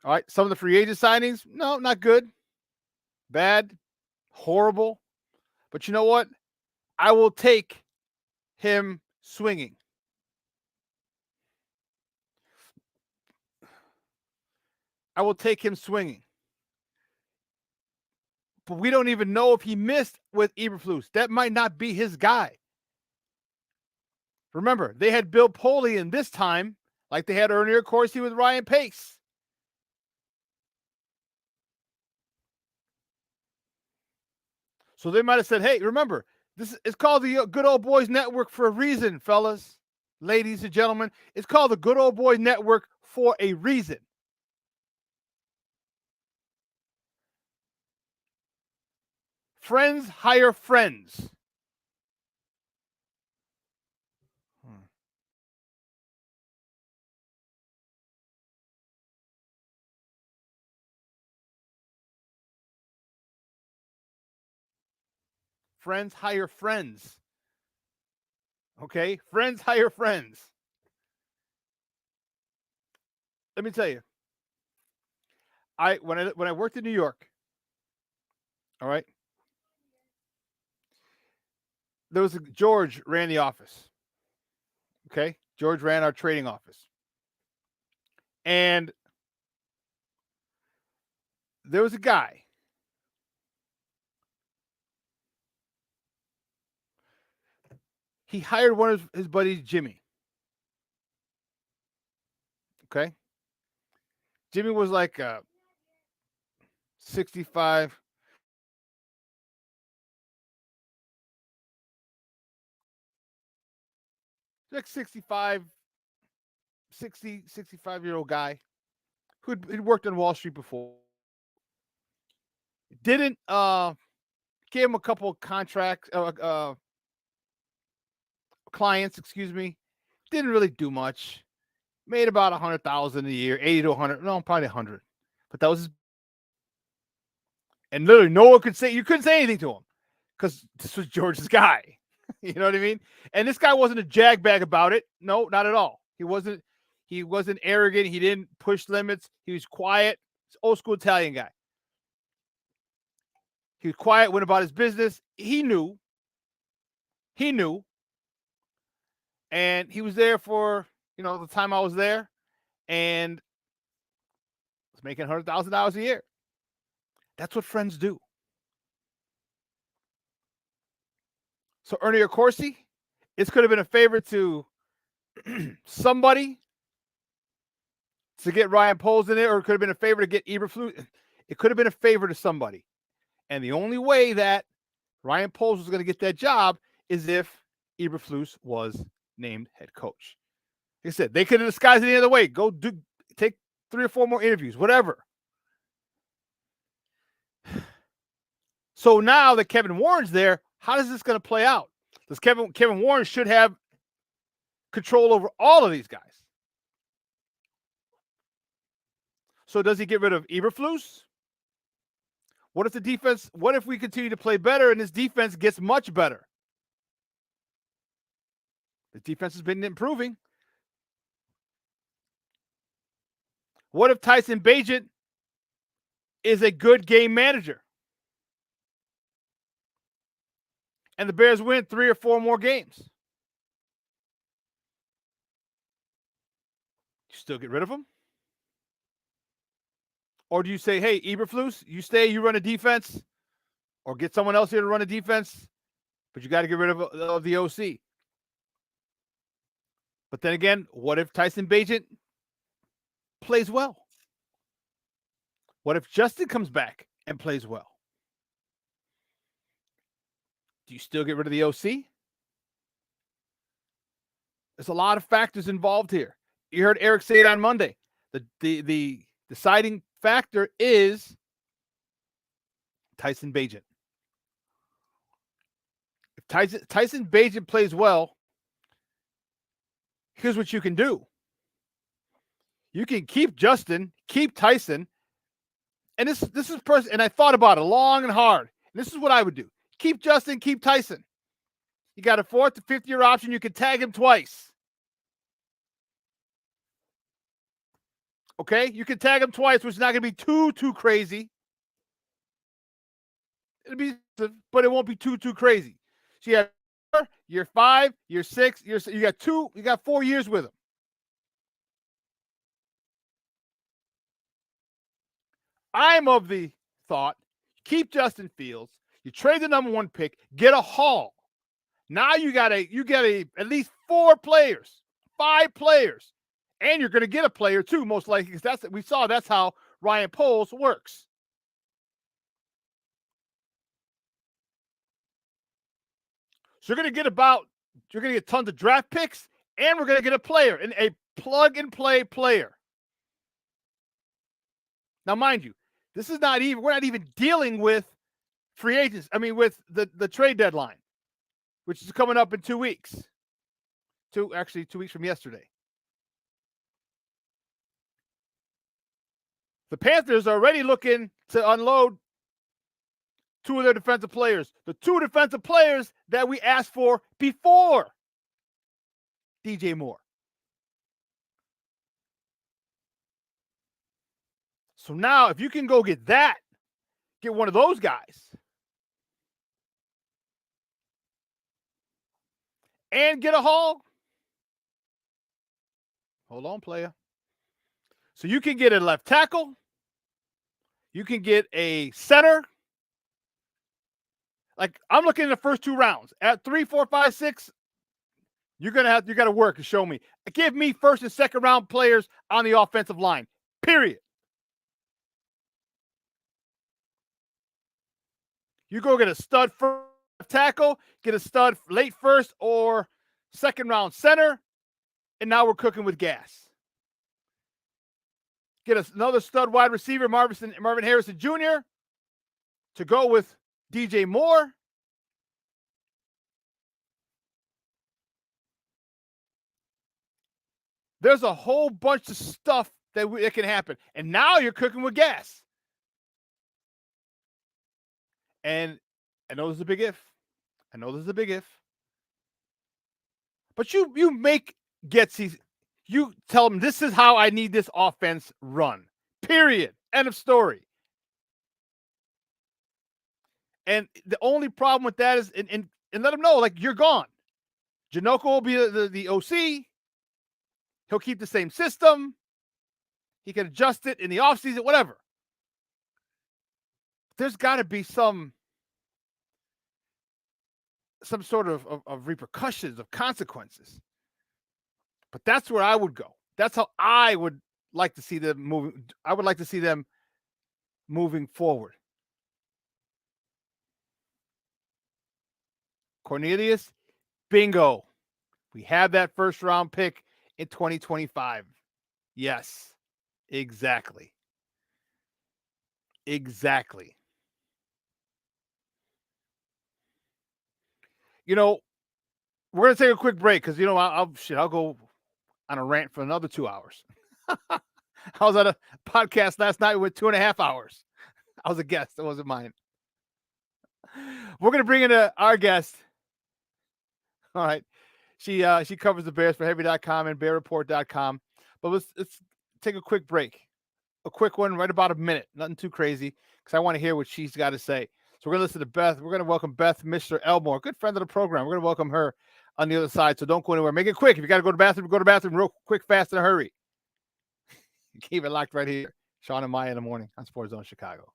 All right, some of the free agent signings, no, not good, bad, horrible. But you know what? I will take him swinging. But we don't even know if he missed with Eberflus. That might not be his guy. Remember, they had Bill Polian this time, like they had Ernie Accorsi with Ryan Pace. So they might have said, hey, remember, this is called the Good Old Boys Network for a reason, fellas, ladies and gentlemen. It's called the Good Old Boys Network for a reason. Friends hire friends. Friends hire friends. Okay? Friends hire friends. Let me tell you. When I worked in New York, all right, George ran the office. Okay? George ran our trading office. And there was a guy. He hired one of his buddies, Jimmy. Okay? Jimmy was like 65. Like 65, 60, 65-year-old guy who'd worked on Wall Street before. Didn't gave him a couple of contracts, clients, excuse me. Didn't really do much. Made about 100,000 a year, 80 to 100. No, probably 100. But that was his. And literally, no one could say, you couldn't say anything to him because this was George's guy. You know what I mean? And this guy wasn't a jagbag about it. No, not at all. He wasn't arrogant. He didn't push limits. He was quiet. He's an old school Italian guy. He was quiet, went about his business. He knew. And he was there for, the time I was there, and was making $100,000 a year. That's what friends do. So Ernie Accorsi, this could have been a favor to somebody to get Ryan Poles in there, or it could have been a favor to get Eberflus. It could have been a favor to somebody. And the only way that Ryan Poles was going to get that job is if Eberflus was named head coach. Like I said, they could have disguised it any other way. Go take 3 or 4 more interviews, whatever. So now that Kevin Warren's there, how is this going to play out? Does Kevin Warren should have control over all of these guys. So does he get rid of Eberflus? What if we continue to play better and this defense gets much better? The defense has been improving. What if Tyson Bagent is a good game manager and the Bears win 3 or 4 more games? You still get rid of him? Or do you say, hey, Eberflus, you stay, you run a defense, or get someone else here to run a defense, but you got to get rid of the OC? But then again, what if Tyson Bagent plays well? What if Justin comes back and plays well? Do you still get rid of the OC? There's a lot of factors involved here. You heard Eric say it on Monday. The deciding factor is Tyson Bagent. If Tyson Bagent plays well, here's what you can do. You can keep Justin, keep Tyson, and this is person. And I thought about it long and hard. And this is what I would do: keep Justin, keep Tyson. You got a 4th to 5th year option. You can tag him twice. Okay, you can tag him twice, which is not going to be too crazy. But it won't be too crazy. So you have year 5, year 6, you got 4 years with him. I'm of the thought, keep Justin Fields, you trade the number 1 pick, get a haul. Now you got at least 4 players, 5 players, and you're going to get a player too, most likely, because that's how Ryan Poles works. So you're going to get tons of draft picks, and we're going to get a player, and a plug-and-play player. Now, mind you, we're not even dealing with free agents. I mean, with the trade deadline, which is coming up in 2 weeks. 2 weeks from yesterday. The Panthers are already looking to unload 2 of their defensive players. The 2 defensive players that we asked for before DJ Moore. So now, if you can go get one of those guys, and get a haul. Hold on, player. So you can get a left tackle. You can get a center. Like, I'm looking in the first 2 rounds. At 3, 4, 5, 6, you got to work and show me. Give me first and second round players on the offensive line. Period. You go get a stud first tackle, get a stud late first or second round center, and now we're cooking with gas. Get another stud wide receiver, Marvin Harrison Jr., to go with DJ Moore. There's a whole bunch of stuff that can happen. And now you're cooking with gas. And I know this is a big if. But you make Getsy, you tell him this is how I need this offense run. Period. End of story. And the only problem with that is, and let him know, like, you're gone. Janoko will be the OC. He'll keep the same system. He can adjust it in the offseason, whatever. There's got to be some sort of repercussions, of consequences. But that's where I would go. That's how I would like to see them moving. I would like to see them moving forward. Cornelius, bingo. We have that first round pick in 2025. Yes, exactly. Exactly. You know, we're going to take a quick break because, you know, I'll go on a rant for another 2 hours. I was at a podcast last night with 2.5 hours. I was a guest. It wasn't mine. We're going to bring in our guest. All right. She covers the Bears for Heavy.com and BearReport.com. But let's take a quick break. A quick one, right about a minute. Nothing too crazy, because I want to hear what she's got to say. So we're going to listen to Beth. We're going to welcome Beth, Mr. Elmore, good friend of the program. We're going to welcome her on the other side. So don't go anywhere. Make it quick. If you got to go to the bathroom real quick, fast, in a hurry. Keep it locked right here. Shawn and Maya in the morning on Sports Zone Chicago.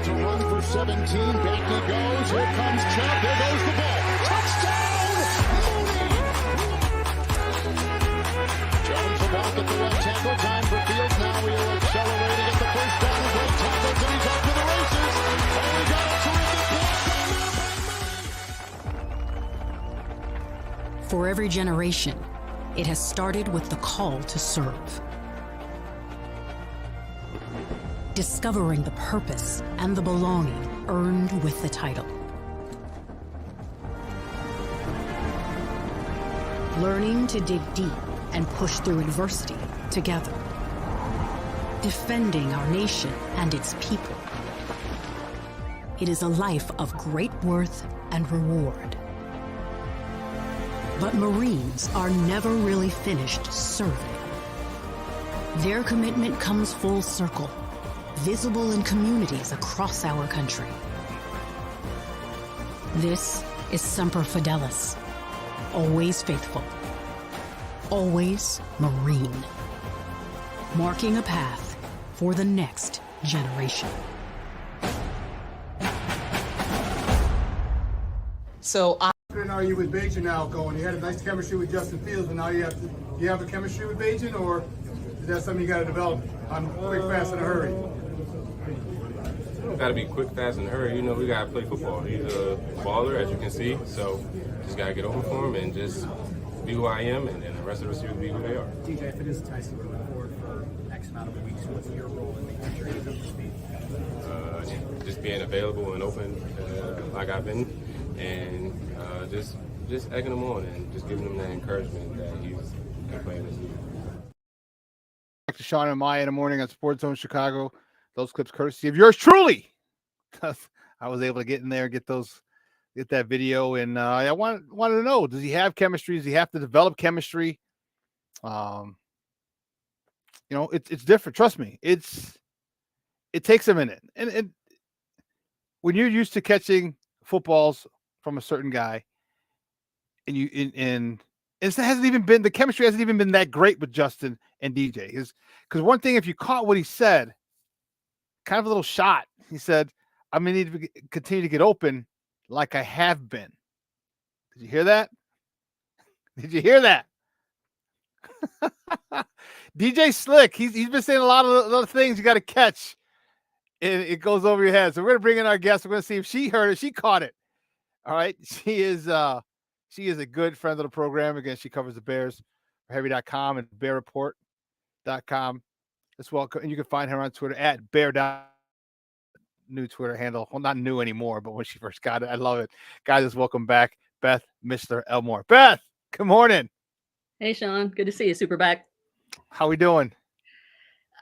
To run for 17, back he goes, here comes Chubb, there goes the ball, touchdown, Mooney! Jones about at the left tackle, time for Fields, now he'll accelerate to get the first down, great tackles, and he's off to the races, oh, he got a terrific block. For every generation, it has started with the call to serve. Discovering the purpose and the belonging earned with the title. Learning to dig deep and push through adversity together. Defending our nation and its people. It is a life of great worth and reward. But Marines are never really finished serving. Their commitment comes full circle, visible in communities across our country. This is Semper Fidelis, always faithful, always Marine, marking a path for the next generation. So How are you with Bajan now going? You had a nice chemistry with Justin Fields, but now do you have a chemistry with Bajan, or is that something you got to develop on quick, fast, in a hurry? Got to be quick, fast, and hurry. You know, we got to play football. He's a baller, as you can see. So just got to get over for them and just be who I am, and then the rest of the receivers be who they are. DJ, if it is Tyson moving forward for X amount of weeks, what's your role in making sure he's up to speed? Just being available and open like I've been, and just egging them on and just giving them that encouragement that he's playing this year. Back to Shawn and Maya in the morning on Sports Zone Chicago. Those clips courtesy of yours truly. I was able to get in there and get that video, and I wanted to know, does he have chemistry? Does he have to develop chemistry? It's different. Trust me, it takes a minute, and when you're used to catching footballs from a certain guy, and it hasn't even been, the chemistry hasn't even been that great with Justin and DJ. Because one thing, if you caught what he said, kind of a little shot. He said, "I'm gonna need to continue to get open like I have been." Did you hear that? Did you hear that? DJ Slick, he's been saying a lot of things you got to catch. It goes over your head. So we're gonna bring in our guest. We're gonna see if she heard it. She caught it. All right. She is a good friend of the program. Again, she covers the Bears for Heavy.com and BearReport.com. Let's welcome, and you can find her on Twitter at Bear. New Twitter handle. Well, not new anymore, but when she first got it, I love it. Guys, let's welcome back Beth Mr. Elmore. Beth, good morning. Hey, Shawn. Good to see you, SuperBack. How we doing?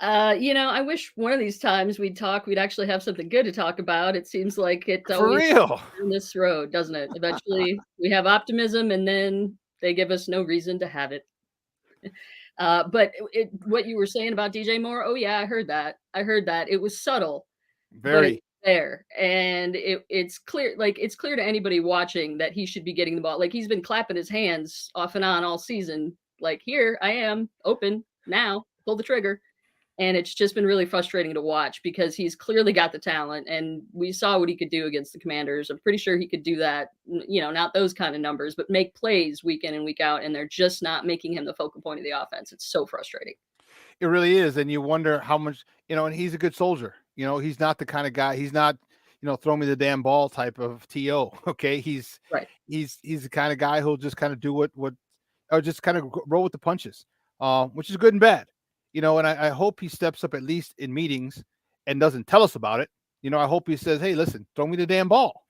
I wish one of these times we'd actually have something good to talk about. It seems like it For always real on this road, doesn't it? Eventually we have optimism and then they give us no reason to have it. But what you were saying about DJ Moore, oh yeah, I heard that. It was subtle. Very there. And it's clear, it's clear to anybody watching that he should be getting the ball. Like, he's been clapping his hands off and on all season. Like, here I am, open now, pull the trigger. And it's just been really frustrating to watch because he's clearly got the talent, and we saw what he could do against the Commanders. I'm pretty sure he could do that, not those kind of numbers, but make plays week in and week out, and they're just not making him the focal point of the offense. It's so frustrating. It really is. And you wonder how much, and he's a good soldier. He's not the kind of guy, he's not, throw me the damn ball type of TO. Okay. He's the kind of guy who'll just kind of do or just kind of roll with the punches, which is good and bad. And I hope he steps up at least in meetings and doesn't tell us about it. I hope he says, "Hey, listen, throw me the damn ball."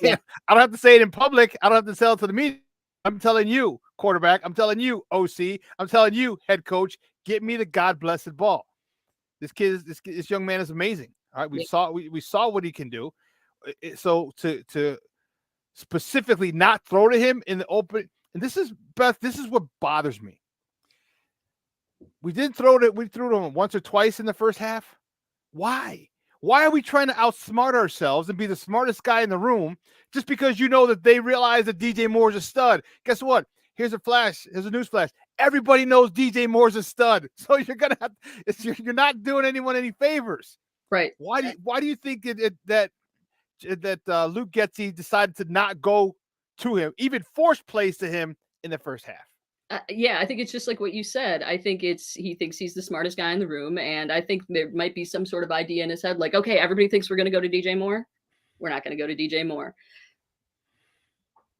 Yeah. I don't have to say it in public. I don't have to sell it to the media. I'm telling you, quarterback. I'm telling you, OC. I'm telling you, head coach. Get me the God-blessed ball. This young man is amazing. All right, we saw what he can do. So to specifically not throw to him in the open, and this is Beth. This is what bothers me. We didn't throw it. We threw to him once or twice in the first half. Why? Why are we trying to outsmart ourselves and be the smartest guy in the room just because that they realize that DJ Moore's a stud? Guess what? Here's a flash. Here's a news flash. Everybody knows DJ Moore's a stud. So you're you're not doing anyone any favors. Right. Why do you think that Luke Getsy decided to not go to him, even force plays to him in the first half? I think it's just like what you said. I think he thinks he's the smartest guy in the room. And I think there might be some sort of idea in his head, like, okay, everybody thinks we're going to go to DJ Moore. We're not going to go to DJ Moore.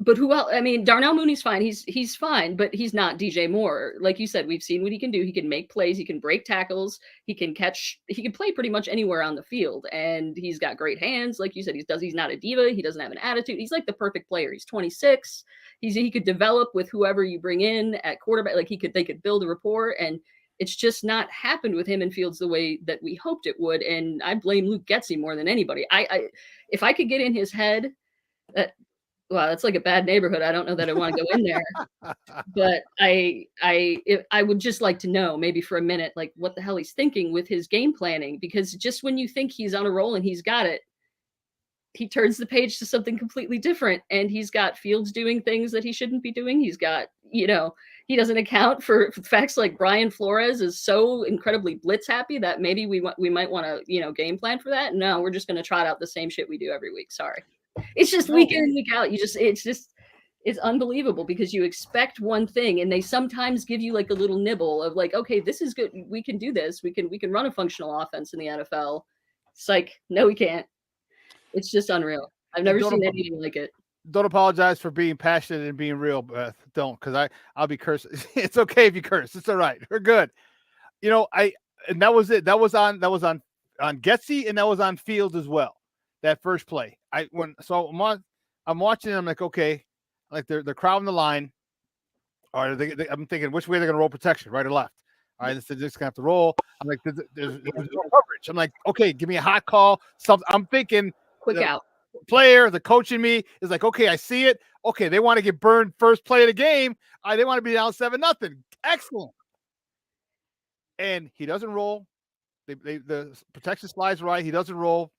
But who else? I mean, Darnell Mooney's fine. He's fine, but he's not DJ Moore. Like you said, we've seen what he can do. He can make plays. He can break tackles. He can catch. He can play pretty much anywhere on the field. And he's got great hands. Like you said, he's not a diva. He doesn't have an attitude. He's like the perfect player. He's 26. He could develop with whoever you bring in at quarterback. Like they could build a rapport, and it's just not happened with him in Fields the way that we hoped it would. And I blame Luke Getsy more than anybody. If I could get in his head that. Wow, that's like a bad neighborhood. I don't know that I want to go in there, but I would just like to know, maybe for a minute, like what the hell he's thinking with his game planning, because just when you think he's on a roll and he's got it, he turns the page to something completely different, and he's got Fields doing things that he shouldn't be doing. He's got, he doesn't account for facts like Brian Flores is so incredibly blitz happy that maybe we might want to, game plan for that. No, we're just going to trot out the same shit we do every week. Sorry. It's just week in and week out. It's unbelievable because you expect one thing and they sometimes give you like a little nibble of like, okay, this is good. We can do this. We can run a functional offense in the NFL. It's like, no, we can't. It's just unreal. I've never seen anything like it. don't apologize for being passionate and being real, Beth. Don't, because I'll be cursing. It's okay if you curse. It's all right. We're good. And that was it. That was on Getsy, and that was on Fields as well. That first play. I'm watching. I'm like, okay, like they're crowding the line. All right, I'm thinking which way they're gonna roll protection, right or left. All right, they're just gonna have to roll. I'm like, there's no coverage. I'm like, okay, give me a hot call. Something. I'm thinking quick out. Player, the coaching me is like, okay, I see it. Okay, they want to get burned first play of the game. They want to be down 7-0. Excellent. And he doesn't roll. The protection slides right. He doesn't roll.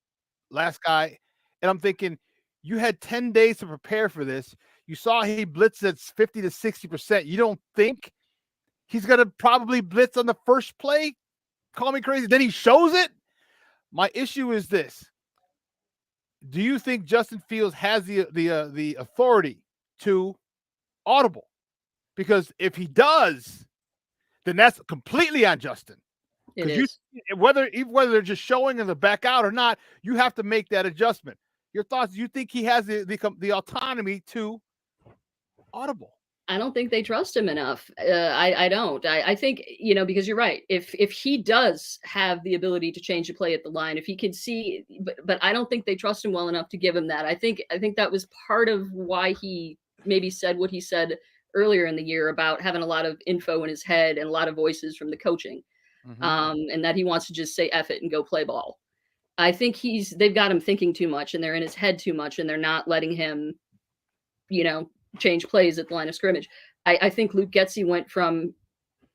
Last guy. And I'm thinking, you had 10 days to prepare for this. You saw he blitzed at 50 to 60%. You don't think he's going to probably blitz on the first play? Call me crazy. Then he shows it. My issue is this. Do you think Justin Fields has the authority to audible? Because if he does, then that's completely on Justin. It is. Whether they're just showing him the back out or not, you have to make that adjustment. Your thoughts? Do you think he has the autonomy to audible? I don't think they trust him enough. I don't. I think, because you're right. If he does have the ability to change the play at the line, if he can see, but I don't think they trust him well enough to give him that. I think that was part of why he maybe said what he said earlier in the year about having a lot of info in his head and a lot of voices from the coaching, and that he wants to just say F it and go play ball. I think they've got him thinking too much, and they're in his head too much, and they're not letting him, change plays at the line of scrimmage. I think Luke Getsy went from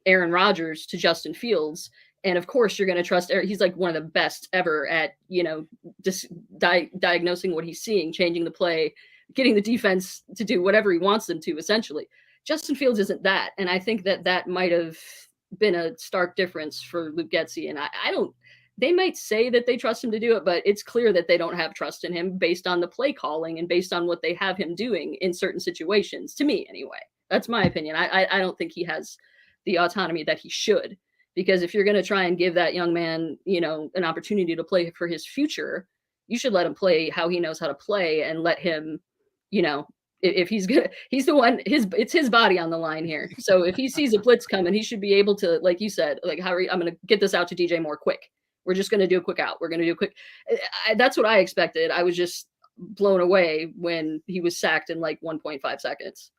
Aaron Rodgers to Justin Fields. And of course you're going to trust Aaron. He's like one of the best ever at, diagnosing what he's seeing, changing the play, getting the defense to do whatever he wants them to, essentially. Justin Fields isn't that. And I think that might have been a stark difference for Luke Getsy. And they might say that they trust him to do it, but it's clear that they don't have trust in him based on the play calling and based on what they have him doing in certain situations, to me anyway. That's my opinion. I don't think he has the autonomy that he should, because if you're going to try and give that young man, an opportunity to play for his future, you should let him play how he knows how to play and let him, if he's good, he's the one, it's his body on the line here. So if he sees a blitz coming, he should be able to, like you said, like, I'm going to get this out to DJ Moore quick. We're just going to do a quick out. We're going to do a quick. That's what I expected. I was just blown away when he was sacked in like 1.5 seconds.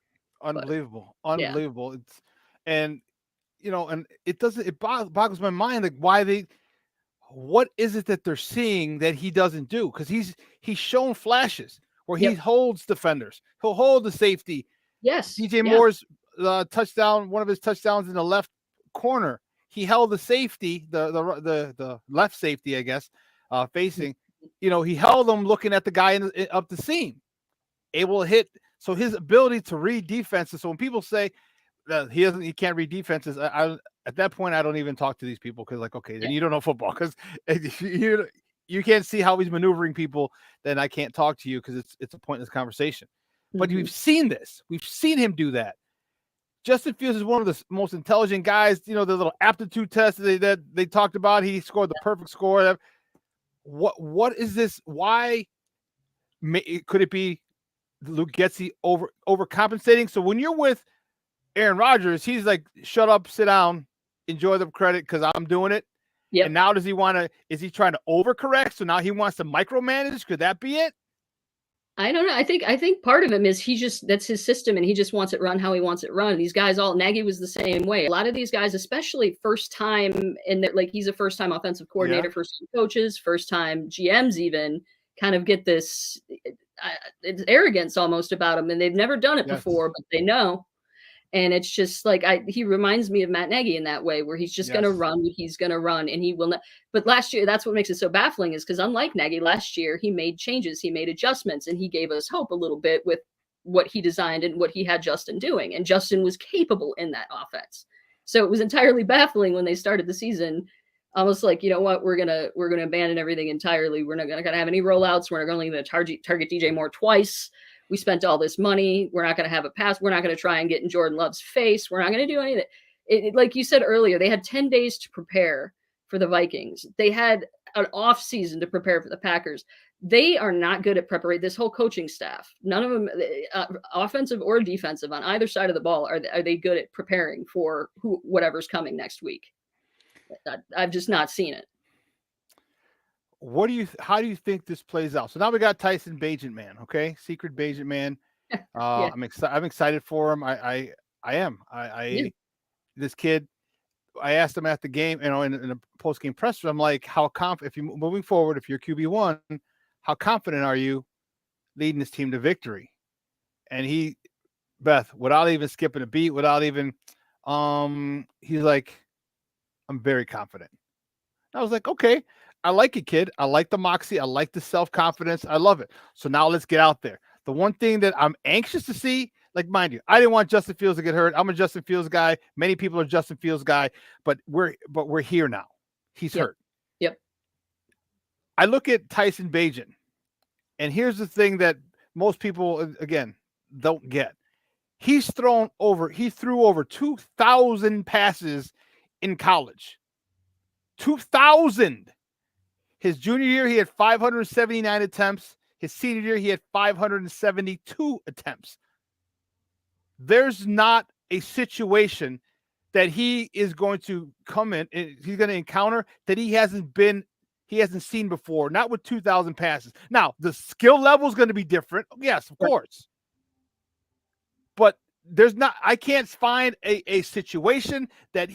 Unbelievable. Unbelievable. Yeah. And it boggles my mind. Like what is it that they're seeing that he doesn't do? Cause he's shown flashes where he holds defenders. He'll hold the safety. Yes. DJ Moore's touchdown, one of his touchdowns in the left corner. He held the safety, the left safety, I guess, facing. He held them looking at the guy up the seam, able to hit. So his ability to read defenses. So when people say that he can't read defenses, at that point I don't even talk to these people, because okay, then you don't know football, because you can't see how he's maneuvering people. Then I can't talk to you, because it's a pointless conversation. But we've seen this. We've seen him do that. Justin Fields is one of the most intelligent guys. The little aptitude test that they talked about. He scored the perfect score. What is this? Why could it be Luke Getsy overcompensating? So when you're with Aaron Rodgers, he's like, shut up, sit down, enjoy the credit because I'm doing it. Yep. And now is he trying to overcorrect? So now he wants to micromanage? Could that be it? I don't know. I think part of him is that's his system, and he just wants it run how he wants it run. These guys Nagy was the same way. A lot of these guys, especially first time, and he's a first time offensive coordinator, first time coaches, first time GMs, even kind of get this it's arrogance almost about them, and they've never done it before, but they know. And it's just like he reminds me of Matt Nagy in that way, where he's just going to run what he's going to run, and he will not. But last year, that's what makes it so baffling, is because unlike Nagy, last year he made changes, he made adjustments, and he gave us hope a little bit with what he designed and what he had Justin doing, and Justin was capable in that offense. So it was entirely baffling when they started the season, almost like, you know what, we're gonna abandon everything entirely. We're not gonna have any rollouts. We're not only going to target DJ Moore twice. We spent all this money. We're not going to have a pass. We're not going to try and get in Jordan Love's face. We're not going to do anything. Like you said earlier, they had 10 days to prepare for the Vikings. They had an off season to prepare for the Packers. they are not good at preparation. This whole coaching staff, none of them, offensive or defensive, on either side of the ball, are they good at preparing for whatever's coming next week? I've just not seen it. How do you think this plays out? So now we got Tyson Bagent Man, okay? Secret Bagent Man. Yeah. I'm excited for him. I am. This kid, I asked him at the game, in a post-game presser, I'm like, how confident, if you moving forward, if you're QB1, how confident are you leading this team to victory? And Beth, without even skipping a beat, without even, he's like, I'm very confident. I was like, okay, I like it, kid. I like the moxie. I like the self-confidence. I love it. So now let's get out there. The one thing that I'm anxious to see, like, mind you, I didn't want Justin Fields to get hurt. I'm a Justin Fields guy. Many people are Justin Fields guy, but we're here now. He's hurt. Yep. I look at Tyson Bagent, and here's the thing that most people, again, don't get. He threw over 2,000 passes in college. 2,000. His junior year, he had 579 attempts. His senior year, he had 572 attempps. There's not a situation that he is going to come in, he's going to encounter that he hasn't seen before, not with 2,000 passes. Now, the skill level is going to be different. Yes, of course. But I can't find a situation that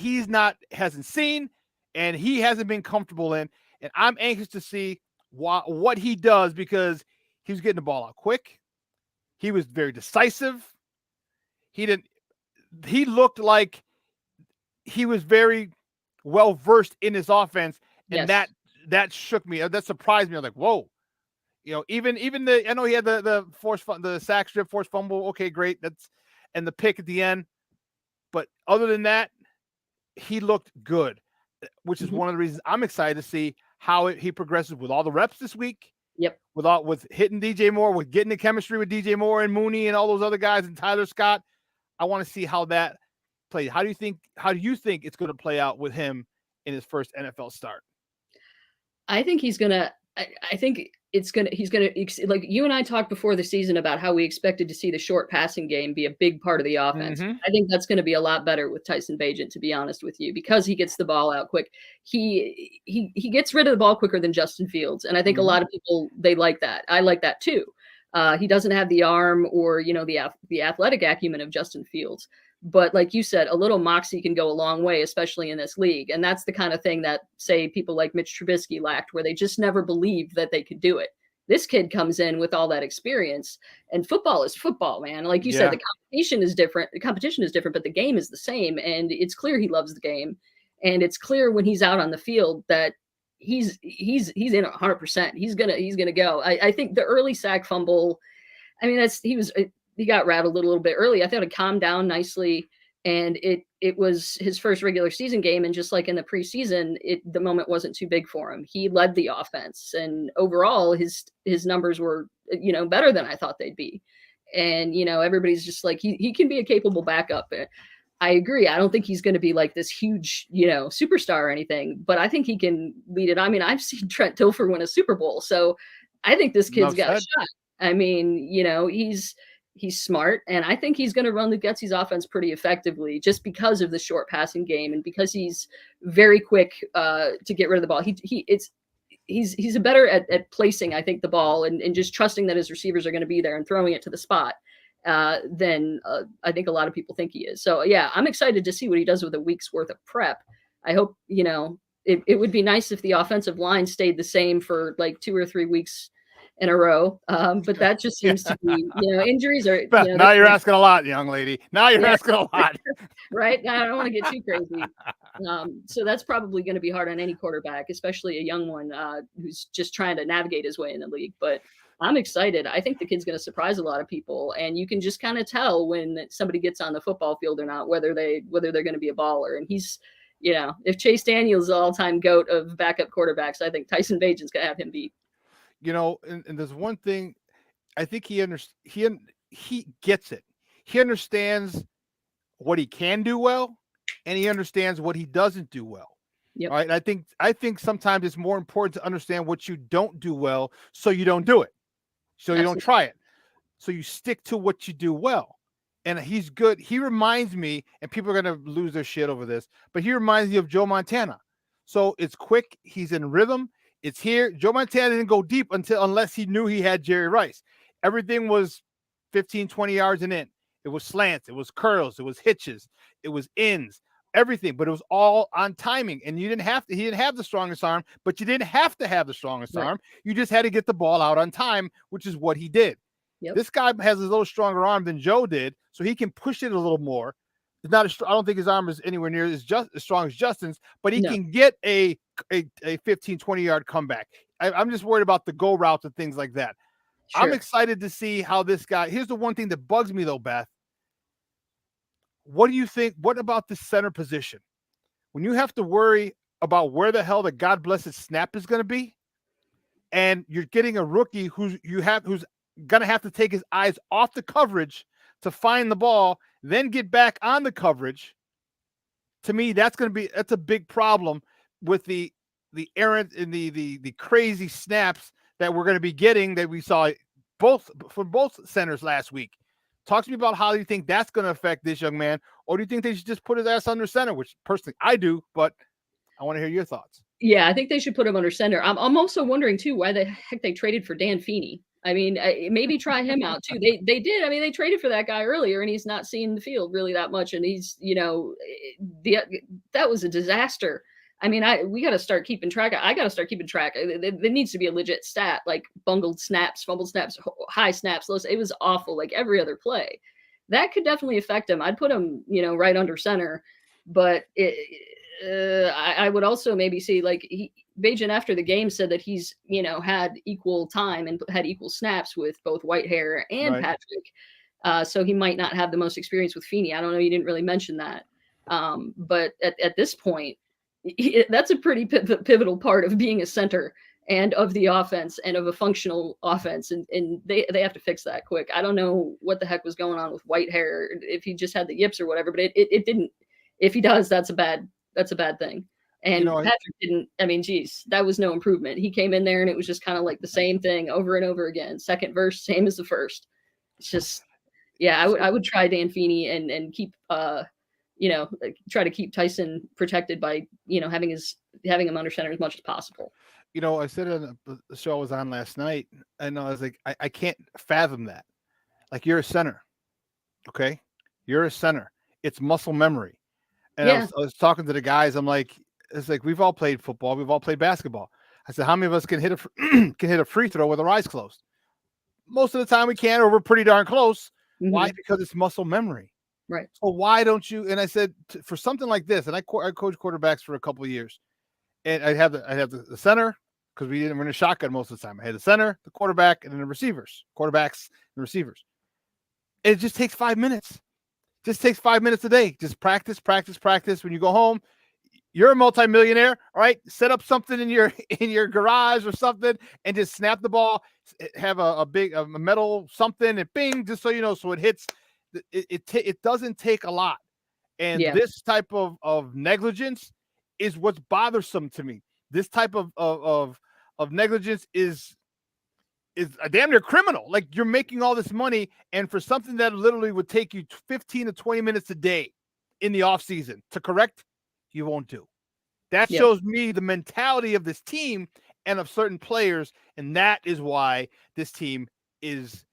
hasn't seen and he hasn't been comfortable in. And I'm anxious to see what he does, because he was getting the ball out quick. He was very decisive. He looked like he was very well versed in his offense. And that shook me. That surprised me. I was like, whoa. Even I know he had the sack strip, forced fumble. Okay, great. And the pick at the end. But other than that, he looked good, which is one of the reasons I'm excited to see how he progresses with all the reps this week. Yep. With hitting DJ Moore, with getting the chemistry with DJ Moore and Mooney and all those other guys and Tyler Scott. I want to see how that plays. How do you think it's going to play out with him in his first NFL start? I think he's going to like you and I talked before the season about how we expected to see the short passing game be a big part of the offense. Mm-hmm. I think that's going to be a lot better with Tyson Bagent, to be honest with you, because he gets the ball out quick. He gets rid of the ball quicker than Justin Fields. And I think a lot of people, they like that. I like that too. He doesn't have the arm or, the athletic acumen of Justin Fields. But like you said, a little moxie can go a long way, especially in this league. And that's the kind of thing that, say, people like Mitch Trubisky lacked, where they just never believed that they could do it. This kid comes in with all that experience, and football is football, man. Like you said, the competition is different. The competition is different, but the game is the same. And it's clear he loves the game. And it's clear when he's out on the field that he's in 100%. He's gonna go. I think the early sack fumble, I mean, he got rattled a little bit early. I thought it calmed down nicely, and it was his first regular season game. And just like in the preseason, the moment wasn't too big for him. He led the offense, and overall his numbers were, better than I thought they'd be. And, everybody's just like, he can be a capable backup. I agree. I don't think he's going to be like this huge, superstar or anything, but I think he can lead it. I mean, I've seen Trent Dilfer win a Super Bowl, so I think this kid's got a shot. I mean, he's smart, and I think he's going to run the Getzey's offense pretty effectively, just because of the short passing game and because he's very quick to get rid of the ball. He's a better at placing, I think, the ball and just trusting that his receivers are going to be there and throwing it to the spot than I think a lot of people think he is. So yeah, I'm excited to see what he does with a week's worth of prep. I hope, it would be nice if the offensive line stayed the same for like 2 or 3 weeks in a row. But that just seems to be, injuries are. Now you're asking a lot, young lady. Now you're asking a lot. Right? I don't want to get too crazy. So that's probably going to be hard on any quarterback, especially a young one who's just trying to navigate his way in the league. But I'm excited. I think the kid's going to surprise a lot of people, and you can just kind of tell when somebody gets on the football field or not, whether they're going to be a baller. And he's, if Chase Daniel's the all-time GOAT of backup quarterbacks, I think Tyson Bagent's going to have him beat. And there's one thing, I think he gets it. He understands what he can do well, and he understands what he doesn't do well. Yep. All right. And I think sometimes it's more important to understand what you don't do well so you don't do it. So you don't try it. So you stick to what you do well. And he's good. He reminds me, and people are going to lose their shit over this, but he reminds me of Joe Montana. So it's quick. He's in rhythm. It's here. Joe Montana didn't go deep unless he knew he had Jerry Rice. Everything was 15, 20 yards and in. It was slants. It was curls. It was hitches. It was ins. Everything, but it was all on timing. And he didn't have the strongest arm, but you didn't have to have the strongest arm. You just had to get the ball out on time, which is what he did. Yep. This guy has a little stronger arm than Joe did, so he can push it a little more. It's not I don't think his arm is anywhere near as strong as Justin's, but he can get a 15, 20-yard comeback. I'm just worried about the go routes and things like that. Sure. I'm excited to see how this guy. Here's the one thing that bugs me, though, Beth. What do you think? What about the center position? When you have to worry about where the hell the God blessed snap is going to be, and you're getting a rookie who's going to have to take his eyes off the coverage to find the ball, then get back on the coverage. To me, that's a big problem with the errant and the crazy snaps that we're going to be getting that we saw from both centers last week. Talk to me about how you think that's going to affect this young man, or do you think they should just put his ass under center, which personally I do, but I want to hear your thoughts. Yeah, I think they should put him under center. I'm also wondering too why the heck they traded for Dan Feeney. I mean, maybe try him out too. They did. I mean, they traded for that guy earlier, and he's not seeing the field really that much. And he's, that was a disaster. I mean, we got to start keeping track. I got to start keeping track. There needs to be a legit stat, like bungled snaps, fumbled snaps, high snaps, low. It was awful, like every other play. That could definitely affect him. I'd put him, right under center. But I would also maybe see, like, Bajan after the game said that he's, had equal time and had equal snaps with both Whitehair and Patrick. So he might not have the most experience with Feeney. I don't know. You didn't really mention that. But at this point, that's a pretty pivotal part of being a center and of the offense and of a functional offense. And they have to fix that quick. I don't know what the heck was going on with Whitehair, if he just had the yips or whatever, but it didn't. If he does, that's a bad thing. And Patrick didn't. I mean, geez, that was no improvement. He came in there and it was just kind of like the same thing over and over again. Second verse, same as the first. It's just, yeah, I would try Dan Feeney and keep, try to keep Tyson protected by, having him under center as much as possible. I said on the show I was on last night, and I was like, I can't fathom that. Like, you're a center, okay? You're a center. It's muscle memory. And I was talking to the guys. I'm like, it's like, we've all played football. We've all played basketball. I said, how many of us can hit a free throw with our eyes closed? Most of the time we can, or we're pretty darn close. Mm-hmm. Why? Because it's muscle memory. Right. So why don't you? And I said, for something like this, and I coached quarterbacks for a couple of years, and I have the center, because we didn't run a shotgun most of the time. I had the center, the quarterback, and then the receivers, quarterbacks and receivers. And it just takes 5 minutes. Just takes 5 minutes a day. Just practice. When you go home, you're a multimillionaire. All right, set up something in your garage or something, and just snap the ball. Have a metal something, and bing, just so you know, so it hits. It doesn't take a lot, and this type of negligence is what's bothersome to me. This type of negligence is a damn near criminal. Like, you're making all this money, and for something that literally would take you 15 to 20 minutes a day in the off season to correct, you won't do. That shows me the mentality of this team and of certain players, and that is why this team is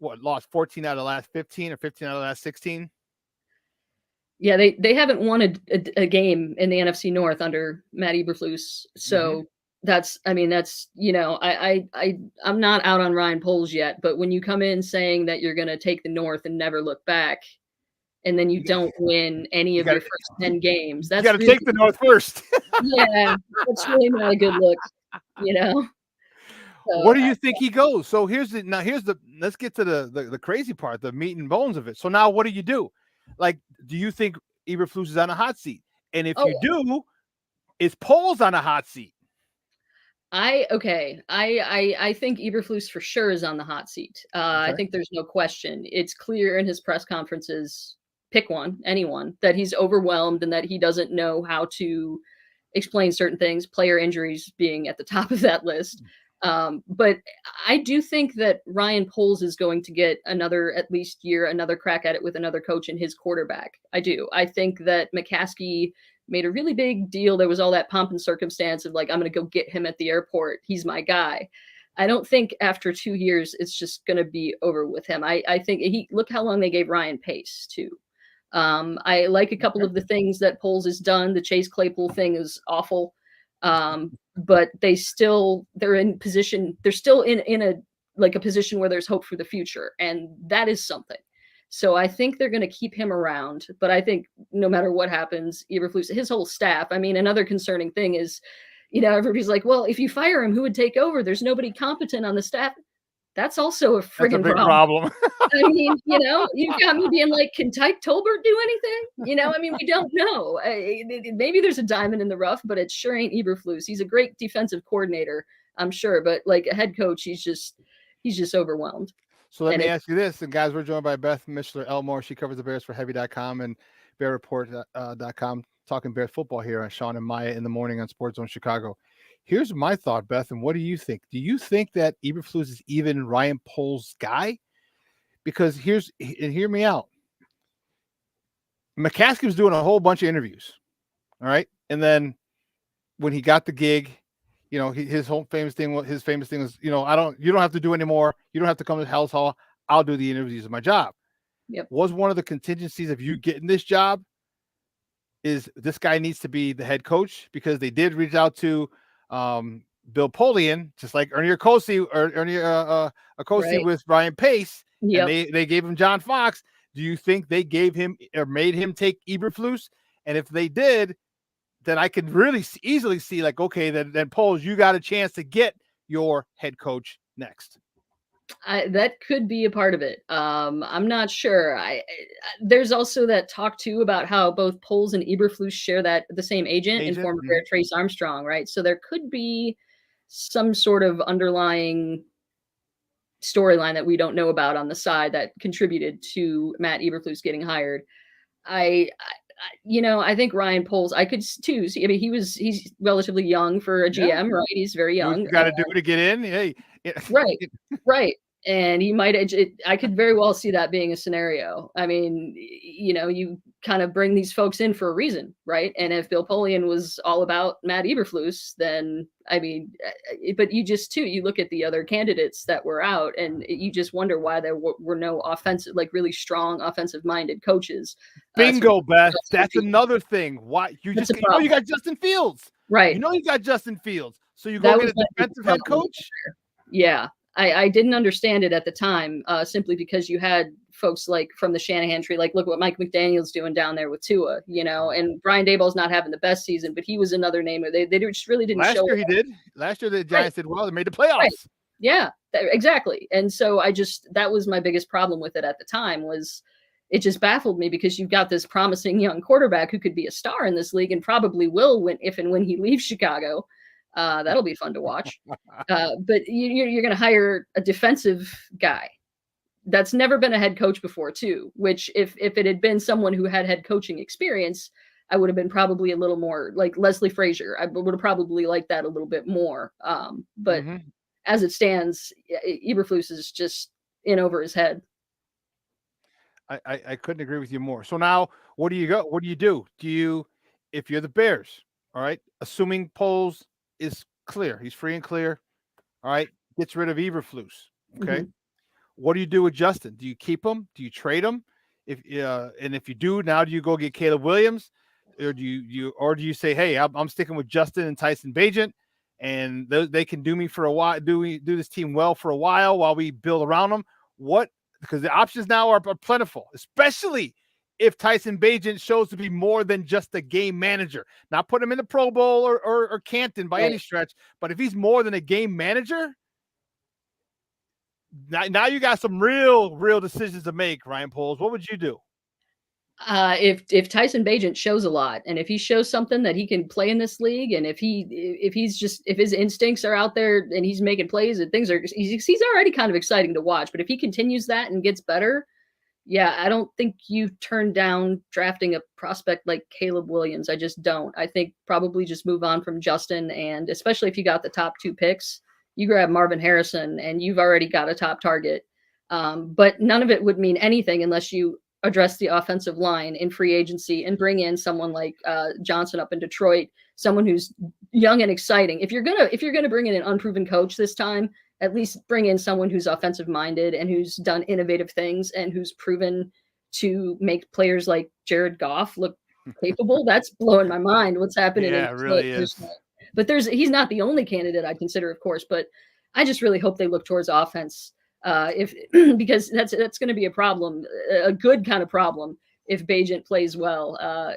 lost 14 out of the last 15 or 15 out of the last 16. Yeah, they haven't won a game in the NFC North under Matt Eberflus. So that's I'm not out on Ryan Poles yet, but when you come in saying that you're going to take the North and never look back, and then you don't win any of your first 10 games, that's you got to take the North first. Yeah, that's really not a good look, So, where do you think he goes? So let's get to the crazy part, the meat and bones of it. So now what do you do? Like, do you think Eberflus is on a hot seat? And if you do, is Poles on a hot seat? I think Eberflus for sure is on the hot seat. I think there's no question. It's clear in his press conferences, pick one, anyone, that he's overwhelmed and that he doesn't know how to explains certain things, player injuries being at the top of that list. But I do think that Ryan Poles is going to get another at least year, another crack at it with another coach and his quarterback. I do. I think that McCaskey made a really big deal. There was all that pomp and circumstance of like, I'm going to go get him at the airport. He's my guy. I don't think after 2 years, it's just going to be over with him. I think look how long they gave Ryan Pace too. I like a couple of the things that Poles has done. The Chase Claypool thing is awful. But they're in position. They're still in a position where there's hope for the future. And that is something. So I think they're going to keep him around, but I think no matter what happens, Eberflus, his whole staff, I mean, another concerning thing is, everybody's like, well, if you fire him, who would take over? There's nobody competent on the staff. That's also a friggin' big problem. I mean, you've got me being like, can Tyke Tolbert do anything? I mean, we don't know. Maybe there's a diamond in the rough, but it sure ain't Eberflus. He's a great defensive coordinator, I'm sure, but like a head coach, he's just overwhelmed. So let me ask you this, and guys, we're joined by Beth Mischler-Elmore. She covers the Bears for Heavy.com and BearReport.com, talking Bears football here on Shawn and Maya in the morning on Sports Zone Chicago. Here's my thought, Beth, and what do you think? Do you think that Eberflus is even Ryan Poles' guy? Because hear me out. McCaskey was doing a whole bunch of interviews, all right? And then when he got the gig, his famous thing was, you don't have to do anymore. You don't have to come to Hell's Hall. I'll do the interviews of my job. Yep. Was one of the contingencies of you getting this job is this guy needs to be the head coach, because they did reach out to Bill Polian, just like Ernie Accosi Right. with Ryan Pace, Yep. and they gave him John Fox. Do you think they gave him or made him take Eberflus? And if they did, then I could really easily see like, okay, then Poles, you got a chance to get your head coach next. That could be a part of it. I'm not sure. There's also that talk too about how both Poles and Eberflus share the same agent in former Bear Trace Armstrong, right? So there could be some sort of underlying storyline that we don't know about on the side that contributed to Matt Eberflus getting hired. I think Ryan Poles, I could too see. I mean, he's relatively young for a GM, right? He's very young. You got to do it to get in. Hey, right. And he might. I could very well see that being a scenario. I mean, you kind of bring these folks in for a reason, right? And if Bill Polian was all about Matt Eberflus, then I mean, but you look at the other candidates that were out, and you just wonder why there were no offensive, like really strong offensive-minded coaches. Bingo, Beth. That's another thing. Why you got Justin Fields, right? You got Justin Fields, so you go get a defensive head coach. Yeah. I didn't understand it at the time, simply because you had folks like from the Shanahan tree, like look what Mike McDaniel's doing down there with Tua, and Brian Daboll's not having the best season, but he was another name. They just really didn't show. Last year he did. Last year the Giants did well. They made the playoffs. Right. Yeah, exactly. And so that was my biggest problem with it at the time, was it just baffled me, because you've got this promising young quarterback who could be a star in this league and probably will if and when he leaves Chicago. That'll be fun to watch. But you're going to hire a defensive guy that's never been a head coach before too, which if it had been someone who had head coaching experience, I would have been probably a little more like Leslie Frazier. I would have probably liked that a little bit more. But as it stands, Eberflus is just in over his head. I couldn't agree with you more. So now what do you go? What do you do? If you're the Bears, all right, assuming Poles is clear, he's free and clear, all right, gets rid of Eberflus, okay? What do you do with Justin? Do you keep him? Do you trade him? If you do, now do you go get Caleb Williams, or do you say, hey, I'm sticking with Justin and Tyson Bagent, and they can do me for a while, do this team well for a while we build around them? Because the options now are plentiful, especially if Tyson Bagent shows to be more than just a game manager. Not put him in the Pro Bowl or Canton by any stretch, but if he's more than a game manager, now you got some real decisions to make, Ryan Poles. What would you do? If Tyson Bagent shows a lot, and if he shows something that he can play in this league, and if his instincts are out there and he's making plays and he's already kind of exciting to watch. But if he continues that and gets better, Yeah, I don't think you turn down drafting a prospect like Caleb Williams. I just don't. I think probably just move on from Justin, and especially if you got the top 2 picks, you grab Marvin Harrison and you've already got a top target. But none of it would mean anything unless you address the offensive line in free agency and bring in someone like Johnson up in Detroit, someone who's young and exciting. If you're gonna bring in an unproven coach this time, at least bring in someone who's offensive minded and who's done innovative things and who's proven to make players like Jared Goff look capable. That's blowing my mind what's happening. Yeah, it really is. But he's not the only candidate I consider, of course, but I just really hope they look towards offense. Because that's going to be a problem, a good kind of problem if Bajent plays well. But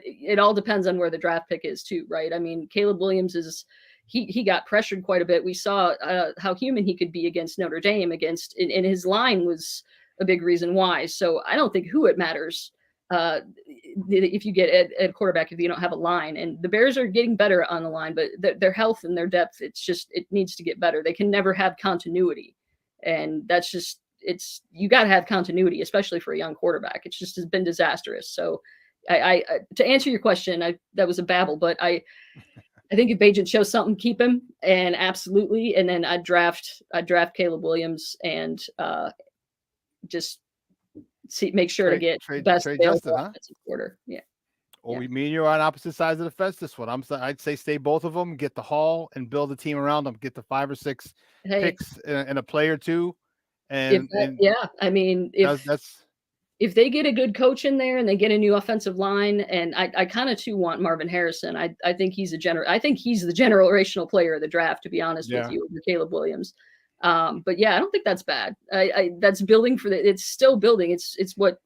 it all depends on where the draft pick is too, right? I mean, Caleb Williams he got pressured quite a bit. We saw how human he could be against Notre Dame, and his line was a big reason why. So I don't think who it matters if you get at quarterback if you don't have a line. And the Bears are getting better on the line, but their health and their depth, it needs to get better. They can never have continuity, and that's just you got to have continuity, especially for a young quarterback. It's just has been disastrous. So I to answer your question, that was a babble, but I think if Bajent shows something, keep him, and absolutely. And then I'd draft Caleb Williams and just make sure to get best available offensive quarter. Yeah. Well, me and you are on opposite sides of the fence. This one, I'd say stay both of them, get the haul, and build a team around them. Get the 5 or 6 picks and a player or two. And I mean, if they get a good coach in there and they get a new offensive line, and I kind of too want Marvin Harrison. I think he's the generational player of the draft, to be honest with you, over Caleb Williams. But yeah, I don't think that's bad. That's building it's still building. It's what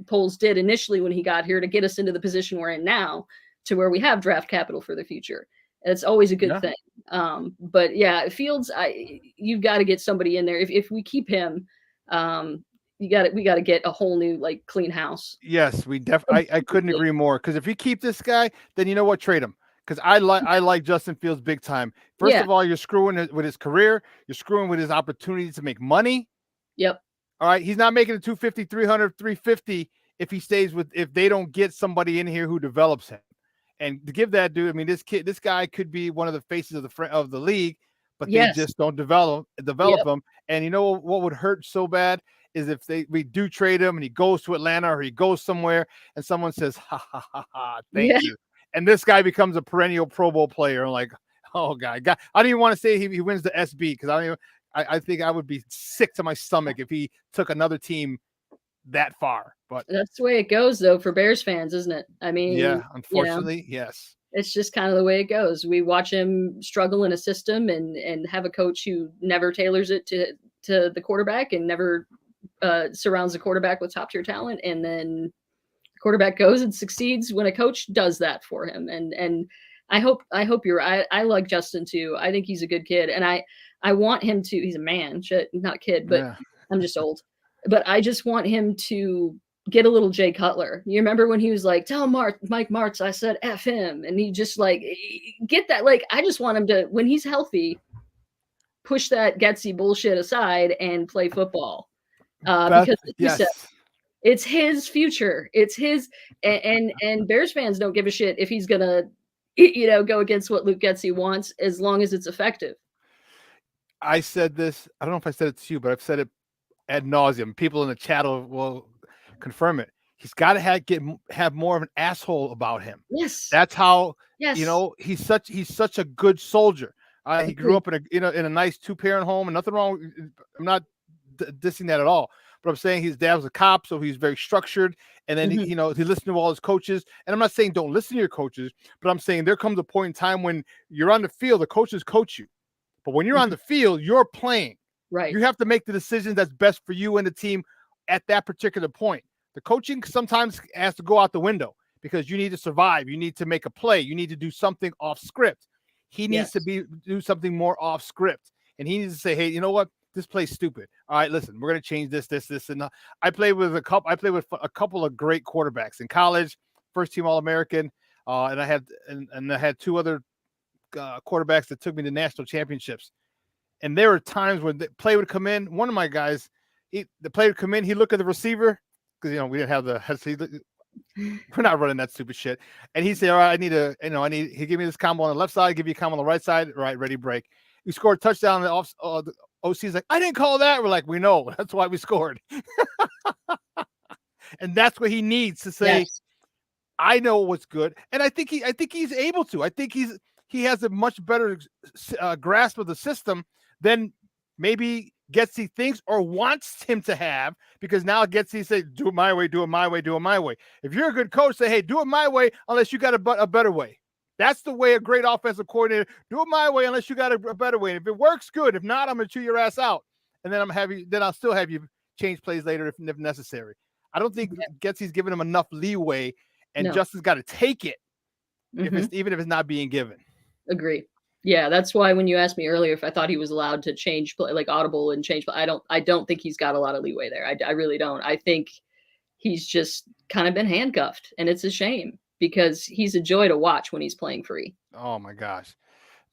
Poles did initially when he got here to get us into the position we're in now, to where we have draft capital for the future. It's always a good thing. But yeah, Fields, you've got to get somebody in there. If we keep him, we got to get a whole new clean house. Yes, we definitely. I couldn't agree more. Because if you keep this guy, then you know what, trade him. Because I like Justin Fields big time. First of all, you're screwing with his career. You're screwing with his opportunity to make money. Yep. All right, he's not making it 250, 300, 350 if they don't get somebody in here who develops him. And to give that dude, I mean, this guy could be one of the faces of the league, but they just don't develop him. And you know what would hurt so bad is if we do trade him and he goes to Atlanta or he goes somewhere and someone says, ha, ha, ha, ha, thank you. And this guy becomes a perennial Pro Bowl player. I'm like, oh, God. I don't even want to say he wins the SB, because I think I would be sick to my stomach if he took another team that far. But that's the way it goes, though, for Bears fans, isn't it? I mean, yeah, unfortunately, yes. It's just kind of the way it goes. We watch him struggle in a system and have a coach who never tailors it to the quarterback and never surrounds the quarterback with top tier talent. And then the quarterback goes and succeeds when a coach does that for him. And I hope you're right. I like Justin too. I think he's a good kid, and I want him to. He's a man, not a kid, but I'm just old. But I just want him to get a little Jay Cutler. You remember when he was like, "Tell Mike Martz I said F him," and he just get that. I just want him to, when he's healthy, push that Getsy bullshit aside and play football. Because it's his future. It's his, and Bears fans don't give a shit if he's gonna, go against what Luke Getsy wants, as long as it's effective. I said this. I don't know if I said it to you, but I've said it ad nauseum. People in the chat will confirm it. He's got to have more of an asshole about him. Yes, that's how. Yes, he's such a good soldier. He grew up in a nice 2-parent home, and nothing wrong. I'm not dissing that at all. But I'm saying his dad was a cop, so he's very structured. And then he listened to all his coaches. And I'm not saying don't listen to your coaches, but I'm saying there comes a point in time when you're on the field, the coaches coach you. But when you're on the field, you're playing. Right. You have to make the decision that's best for you and the team at that particular point. The coaching sometimes has to go out the window because you need to survive. You need to make a play. You need to do something off script. He needs to do something more off script. And he needs to say, hey, you know what? This play's stupid. All right, listen, we're going to change this, and I played with a couple of great quarterbacks in college, first team All-American, and I had 2 other quarterbacks that took me to national championships. And there were times when the play would come in. One of my guys, the player would come in, he look at the receiver because we didn't have we're not running that stupid shit. And he said, all right, he gave me this combo on the left side, give you a combo on the right side. Right, ready, break. We scored a touchdown. The OC's like, I didn't call that. We're like, we know. That's why we scored. And that's what he needs to say. Yes. I know what's good. And I think he's able to. I think he has a much better grasp of the system than maybe Getsy thinks or wants him to have, because now Getsy say, do it my way, do it my way, do it my way. If you're a good coach, say, hey, do it my way unless you got a better way. That's the way a great offensive coordinator, do it my way unless you got a better way. And if it works, good. If not, I'm going to chew your ass out. And then I'll still have you change plays later if necessary. I don't think Getsy's giving him enough leeway, and Justin's got to take it even if it's not being given. Agree. Yeah, that's why when you asked me earlier if I thought he was allowed to change play, like audible and change play, I don't think he's got a lot of leeway there. I really don't. I think he's just kind of been handcuffed, and it's a shame because he's a joy to watch when he's playing free. Oh my gosh.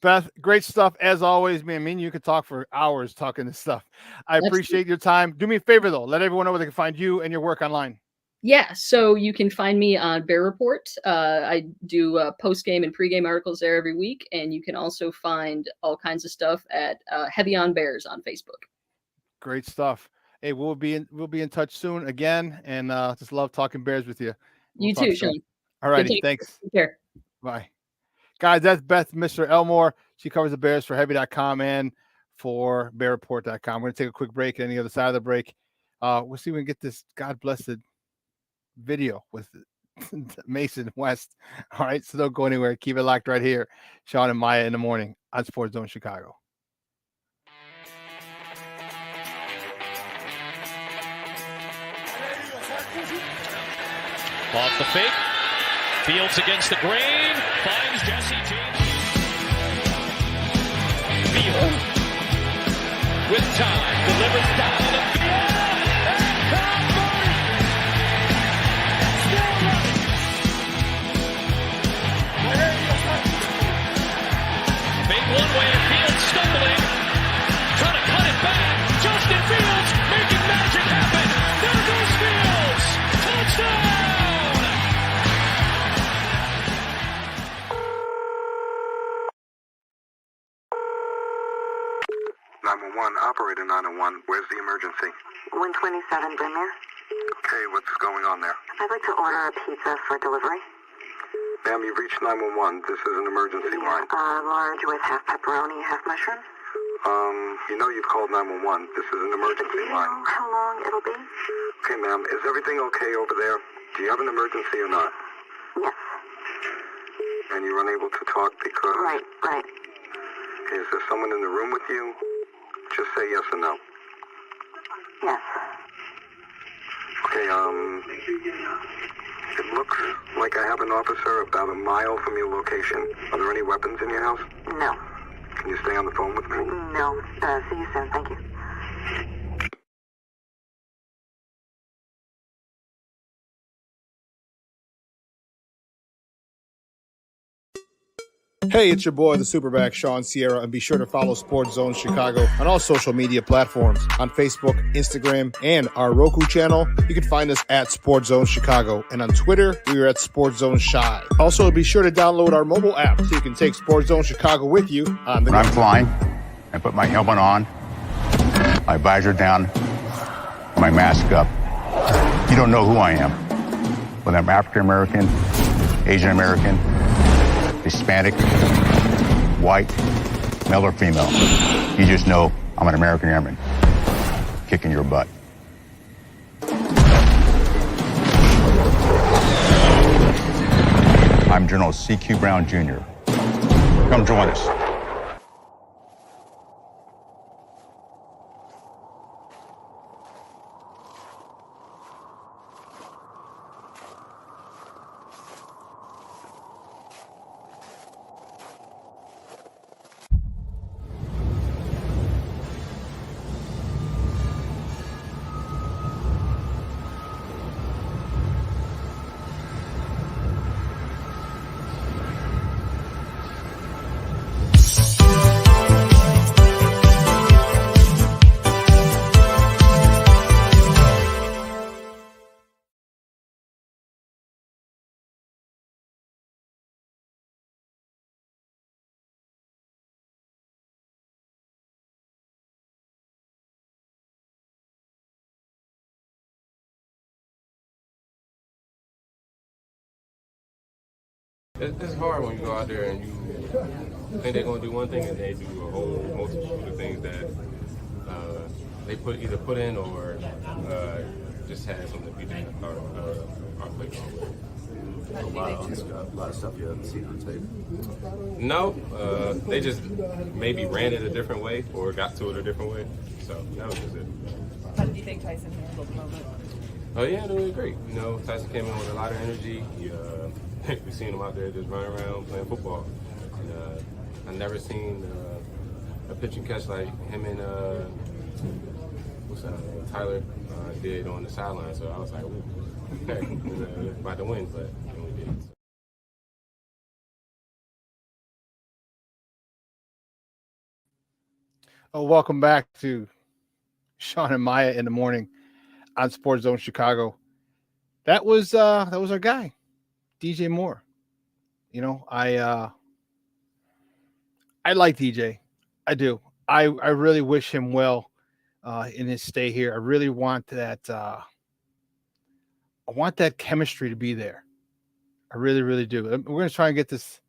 Beth, great stuff as always, man. Me and you could talk for hours talking this stuff. I appreciate your time. Do me a favor though. Let everyone know where they can find you and your work online. Yeah, so you can find me on Bear Report. I do post-game and pre-game articles there every week, and you can also find all kinds of stuff at Heavy on Bears on Facebook. Great stuff. Hey, we'll be in touch soon again, and just love talking Bears with you. You too, Shawn. All righty, thanks. Take care. Bye. Guys, that's Beth Mr. Elmore. She covers the Bears for Heavy.com and for BearReport.com. We're going to take a quick break, and on the other side of the break, we'll see if we can get this God-blessed video with Mason West. All right, so don't go anywhere. Keep it locked right here. Shawn and Maya in the morning on Sports Zone Chicago. Off the fake. Fields against the grain. Finds Jesse James. Field. With time. Delivers down the field. One way, Fields stumbling, trying to cut it back. Justin Fields making magic happen. There goes Fields. Touchdown! 911, operator 901. Where's the emergency? 127 Brynmere. Okay, what's going on there? I'd like to order a pizza for delivery. Ma'am, you've reached 911. This is an emergency line. Large with half pepperoni, half mushroom. You know you've called 911. This is an emergency line. Do you know how long it'll be? Okay, ma'am. Is everything okay over there? Do you have an emergency or not? Yes. And you're unable to talk because... Right. Okay, is there someone in the room with you? Just say yes or no. Yes. Okay, it looks like I have an officer about a mile from your location. Are there any weapons in your house? No. Can you stay on the phone with me? No. See you soon. Thank you. Hey, it's your boy, the SuperBack, Shawn Sierra, and be sure to follow Sports Zone Chicago on all social media platforms, on Facebook, Instagram, and our Roku channel. You can find us at Sports Zone Chicago, and on Twitter, we are at Sports Zone Shy. Also, be sure to download our mobile app so you can take Sports Zone Chicago with you on the go. When I'm flying, I put my helmet on, my visor down, my mask up. You don't know who I am. Whether I'm African American, Asian American, Hispanic, white, male or female. You just know I'm an American airman kicking your butt. I'm General C.Q. Brown Jr. Come join us. It's hard when you go out there and you think they're going to do one thing and they do a whole multitude of things that they either put in or just had something to beat our plate on. A lot of stuff you haven't seen on tape. No, they just maybe ran it a different way or got to it a different way. So that was just it. How did you think Tyson handled the moment? Oh yeah, it was great. You know, Tyson came in with a lot of energy. We seen him out there just running around playing football. And, I never seen a pitch and catch like him and Tyler did on the sideline. So I was like, ooh, about to win, but we didn't. Oh, welcome back to Shawn and Maya in the morning on Sports Zone Chicago. That was our guy, DJ Moore. You know, I like DJ. I do. I really wish him well in his stay here. I really want that. I want that chemistry to be there. I really, really do. We're going to try and get this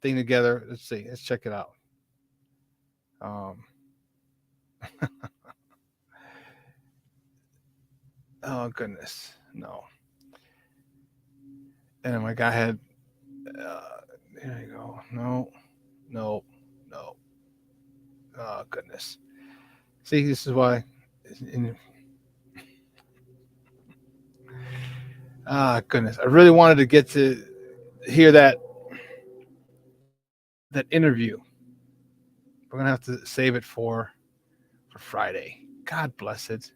thing together. Let's see. Let's check it out. Oh goodness, no. And my guy had. There you go. No. Oh goodness. See, this is why. Goodness. I really wanted to get to hear that interview. We're gonna have to save it for Friday. God bless it.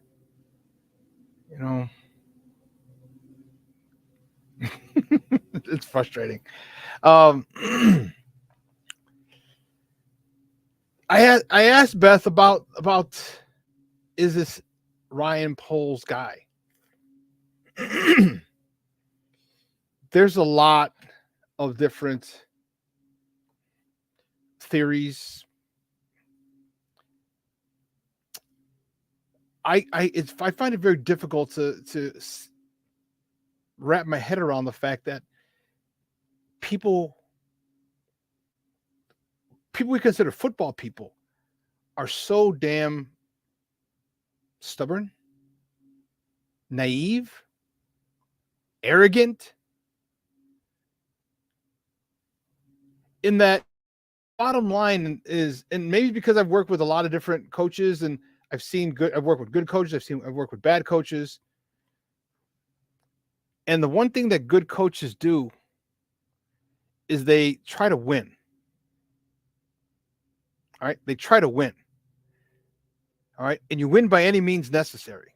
You know, it's frustrating. I asked Beth about is this Ryan Poles guy? There's a lot of different theories. I find it very difficult to wrap my head around the fact that people we consider football people are so damn stubborn, naive, arrogant, in that bottom line is, and maybe because I've worked with a lot of different coaches and I've worked with good coaches, I've worked with bad coaches. And the one thing that good coaches do is they try to win. All right. They try to win. All right. And you win by any means necessary.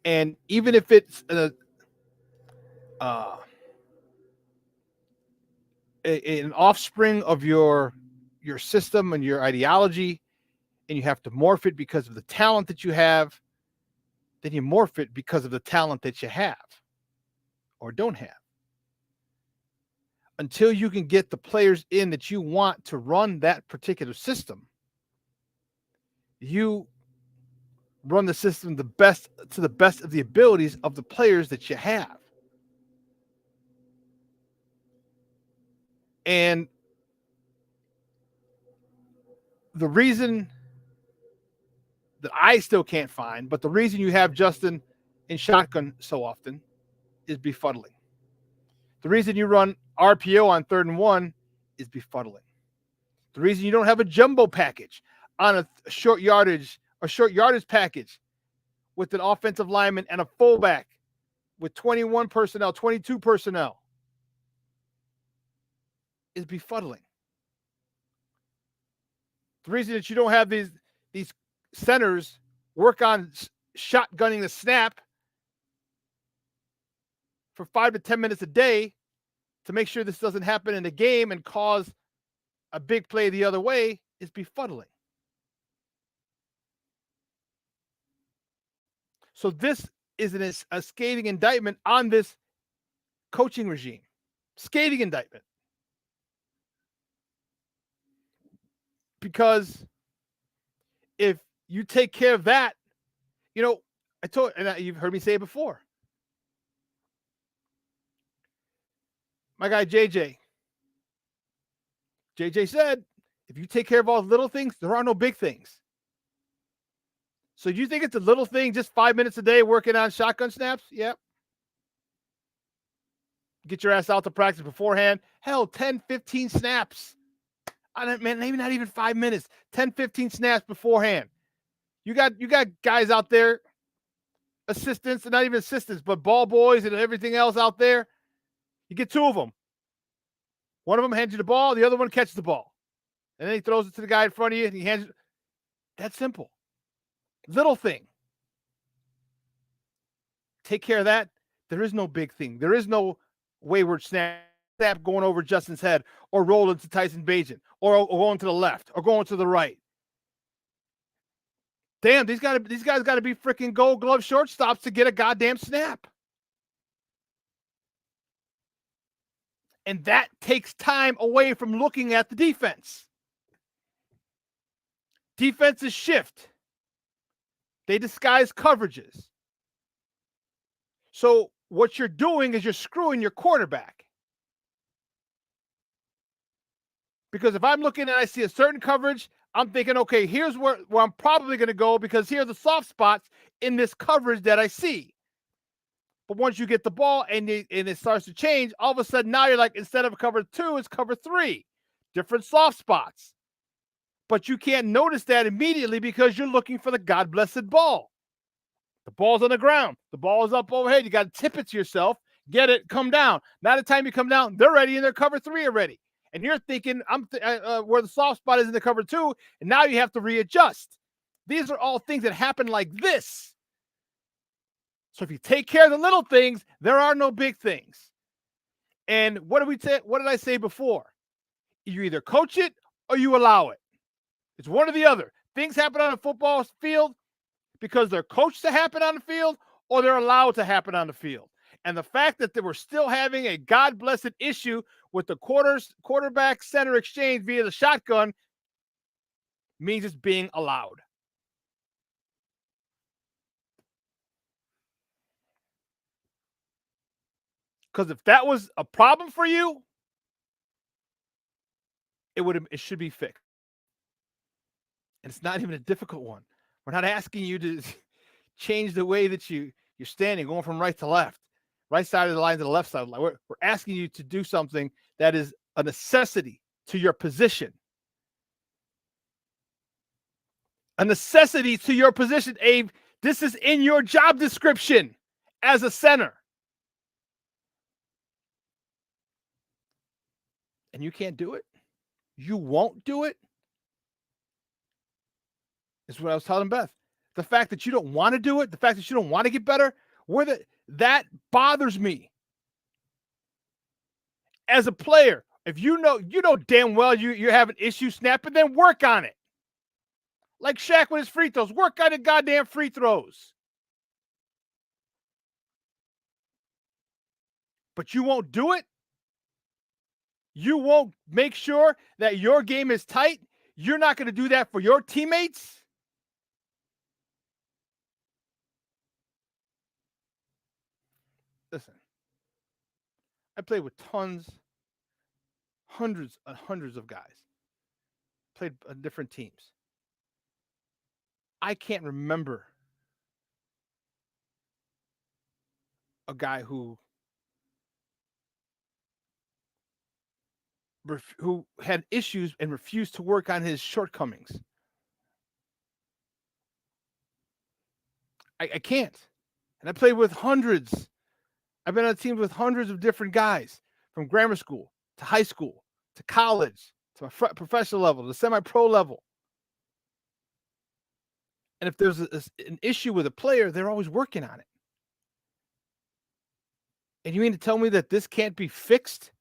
And even if it's an offspring of your system and your ideology, and you have to morph it because of the talent that you have, then you morph it because of the talent that you have or don't have. Until you can get the players in that you want to run that particular system, you run the system to the best of the abilities of the players that you have. And the reason that I still can't find, but the reason you have Justin in shotgun so often is befuddling. The reason you run RPO on 3rd and 1 is befuddling. The reason you don't have a jumbo package on a short yardage package with an offensive lineman and a fullback with 21 personnel, 22 personnel is befuddling. The reason that you don't have these centers work on shotgunning the snap for 5 to 10 minutes a day to make sure this doesn't happen in the game and cause a big play the other way is befuddling. So this is a scathing indictment on this coaching regime. Scathing indictment. Because if you take care of that, you know, you've heard me say it before. My guy JJ. JJ said, if you take care of all the little things, there are no big things. So you think it's a little thing, just 5 minutes a day working on shotgun snaps? Yep. Get your ass out to practice beforehand. Hell, 10, 15 snaps. Man, maybe not even 5 minutes. 10, 15 snaps beforehand. You got guys out there, assistants, and not even assistants, but ball boys and everything else out there. You get two of them. One of them hands you the ball, the other one catches the ball. And then he throws it to the guy in front of you, and he hands it. That's simple. Little thing. Take care of that. There is no big thing. There is no wayward snap going over Justin's head or rolling to Tyson Bagent or going to the left or going to the right. Damn, these guys got to be freaking Gold Glove shortstops to get a goddamn snap. And that takes time away from looking at the defense. Defenses shift. They disguise coverages. So what you're doing is you're screwing your quarterback. Because if I'm looking and I see a certain coverage, I'm thinking, okay, here's where I'm probably going to go because here are the soft spots in this coverage that I see. But once you get the ball and it starts to change, all of a sudden now you're like, instead of cover 2, it's cover 3. Different soft spots. But you can't notice that immediately because you're looking for the God-blessed ball. The ball's on the ground. The ball is up overhead. You got to tip it to yourself, get it, come down. Now the time you come down, they're ready in their cover 3 already. And you're thinking, where the soft spot is in the cover 2, and now you have to readjust. These are all things that happen like this. So if you take care of the little things, there are no big things. And what did I say before? You either coach it or you allow it. It's one or the other. Things happen on a football field because they're coached to happen on the field or they're allowed to happen on the field. And the fact that they were still having a God-blessed issue with the quarterback center exchange via the shotgun means it's being allowed. Because if that was a problem for you, it should be fixed. And it's not even a difficult one. We're not asking you to change the way that you're standing, going from right to left, right side of the line to the left side of the line. We're asking you to do something that is a necessity to your position. A necessity to your position, Abe. This is in your job description as a center. And you can't do it? You won't do it? Is what I was telling Beth. The fact that you don't want to do it, the fact that you don't want to get better, that bothers me. As a player, if you know damn well you're having issues snapping, then work on it. Like Shaq with his free throws. Work on the goddamn free throws. But you won't do it? You won't make sure that your game is tight? You're not going to do that for your teammates? Listen, I played with hundreds and hundreds of guys. Played on different teams. I can't remember a guy who had issues and refused to work on his shortcomings. I can't. And I played with hundreds. I've been on teams with hundreds of different guys from grammar school to high school to college to my professional level, to semi-pro level. And if there's an issue with a player, they're always working on it. And you mean to tell me that this can't be fixed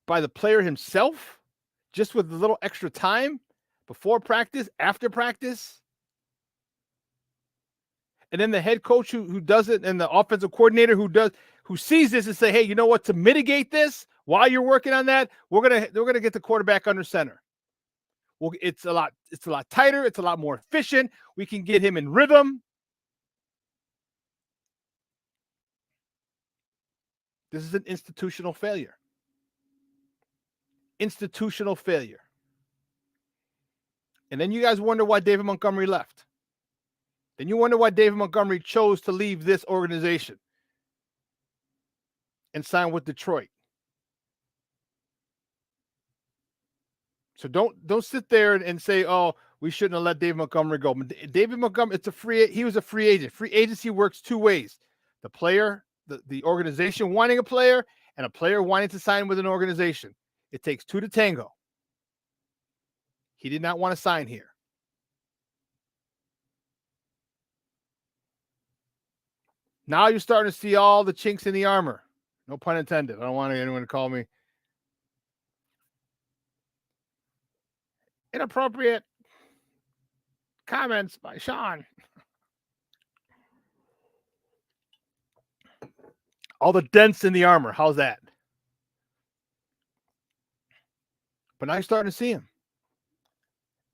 by the player himself, just with a little extra time before practice, after practice? And then the head coach who does it and the offensive coordinator who sees this and say, hey, you know what, to mitigate this while you're working on that, we're gonna get the quarterback under center. Well, it's a lot tighter, it's a lot more efficient. We can get him in rhythm. This is an institutional failure. Institutional failure. And then you guys wonder why David Montgomery left. Then you wonder why David Montgomery chose to leave this organization and sign with Detroit. So don't sit there and say, oh, we shouldn't have let David Montgomery go. David Montgomery, he was a free agent. Free agency works two ways. The player, the organization wanting a player, and a player wanting to sign with an organization. It takes two to tango. He did not want to sign here. Now you're starting to see all the chinks in the armor. No pun intended. I don't want anyone to call me inappropriate comments by Shawn. All the dents in the armor. How's that? But now you're starting to see him.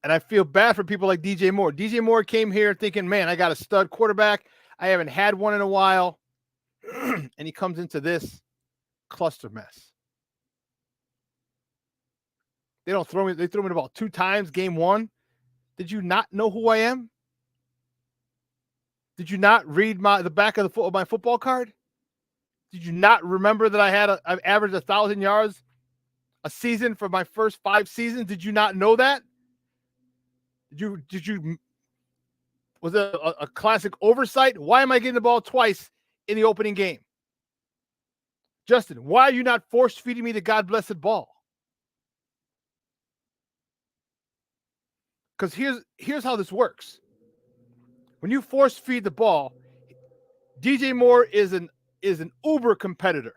And I feel bad for people like DJ Moore. DJ Moore came here thinking, man, I got a stud quarterback. I haven't had one in a while. And he comes into this cluster mess. They threw me about 2 times game 1. Did you not know who I am? Did you not read the back of my football card? Did you not remember that I've averaged 1,000 yards a season for my first 5 seasons? Did you not know that? Was it a classic oversight? Why am I getting the ball twice in the opening game? Justin, why are you not force feeding me the God-blessed ball? Because here's how this works. When you force feed the ball, DJ Moore is an uber competitor.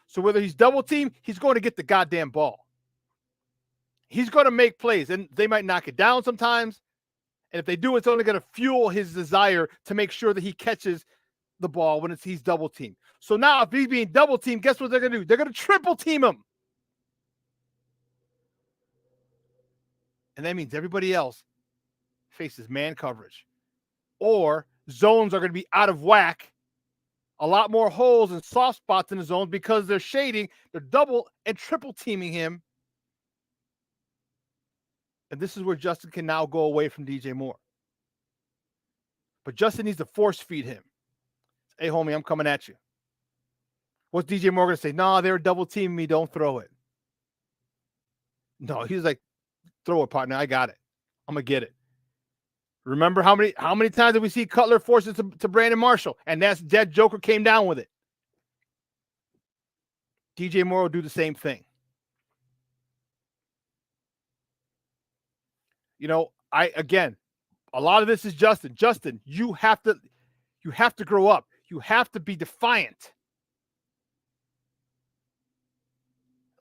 So whether he's double teamed, he's going to get the goddamn ball. He's going to make plays, and they might knock it down sometimes. And if they do, it's only going to fuel his desire to make sure that he catches the ball when he's double teamed. So now if he's being double teamed, guess what they're going to do? They're going to triple team him. And that means everybody else faces man coverage. Or zones are going to be out of whack. A lot more holes and soft spots in the zone because they're shading, they're double and triple teaming him. And this is where Justin can now go away from DJ Moore. But Justin needs to force feed him. Hey, homie, I'm coming at you. What's DJ Moore going to say? No, they were double teaming me. Don't throw it. No, he's like, throw it, partner. I got it. I'm going to get it. Remember how many times did we see Cutler force it to Brandon Marshall? And that Joker came down with it. DJ Moore will do the same thing. You know, a lot of this is Justin. Justin, you have to grow up. You have to be defiant.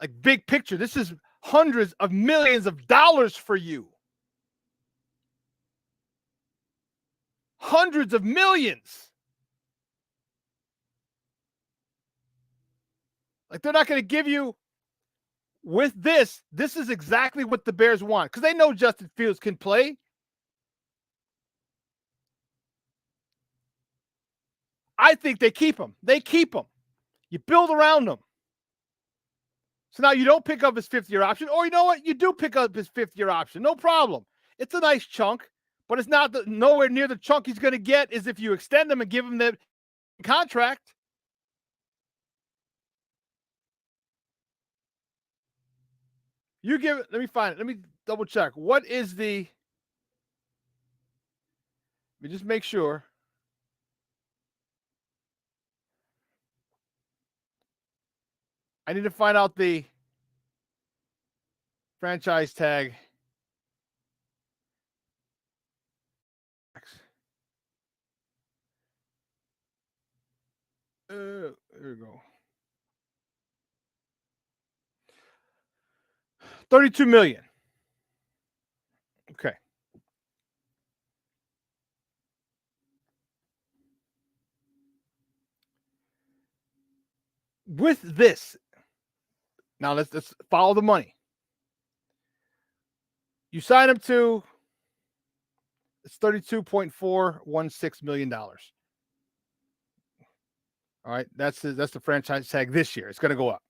Like big picture, this is hundreds of millions of dollars for you. Hundreds of millions. Like they're not going to give you with this. This is exactly what the Bears want because they know Justin Fields can play. I think they keep him. They keep him. You build around him. So now you don't pick up his 5th-year option, or you know what? You do pick up his 5th-year option. No problem. It's a nice chunk, but it's not nowhere near the chunk he's going to get is if you extend him and give him the contract. Let me find it. Let me double check. What is let me just make sure. I need to find out the franchise tag. There we go. $32 million. Okay. With this, now let's follow the money. You sign him to it's $32.416 million. All All right, that's the franchise tag this year. It's going to go up.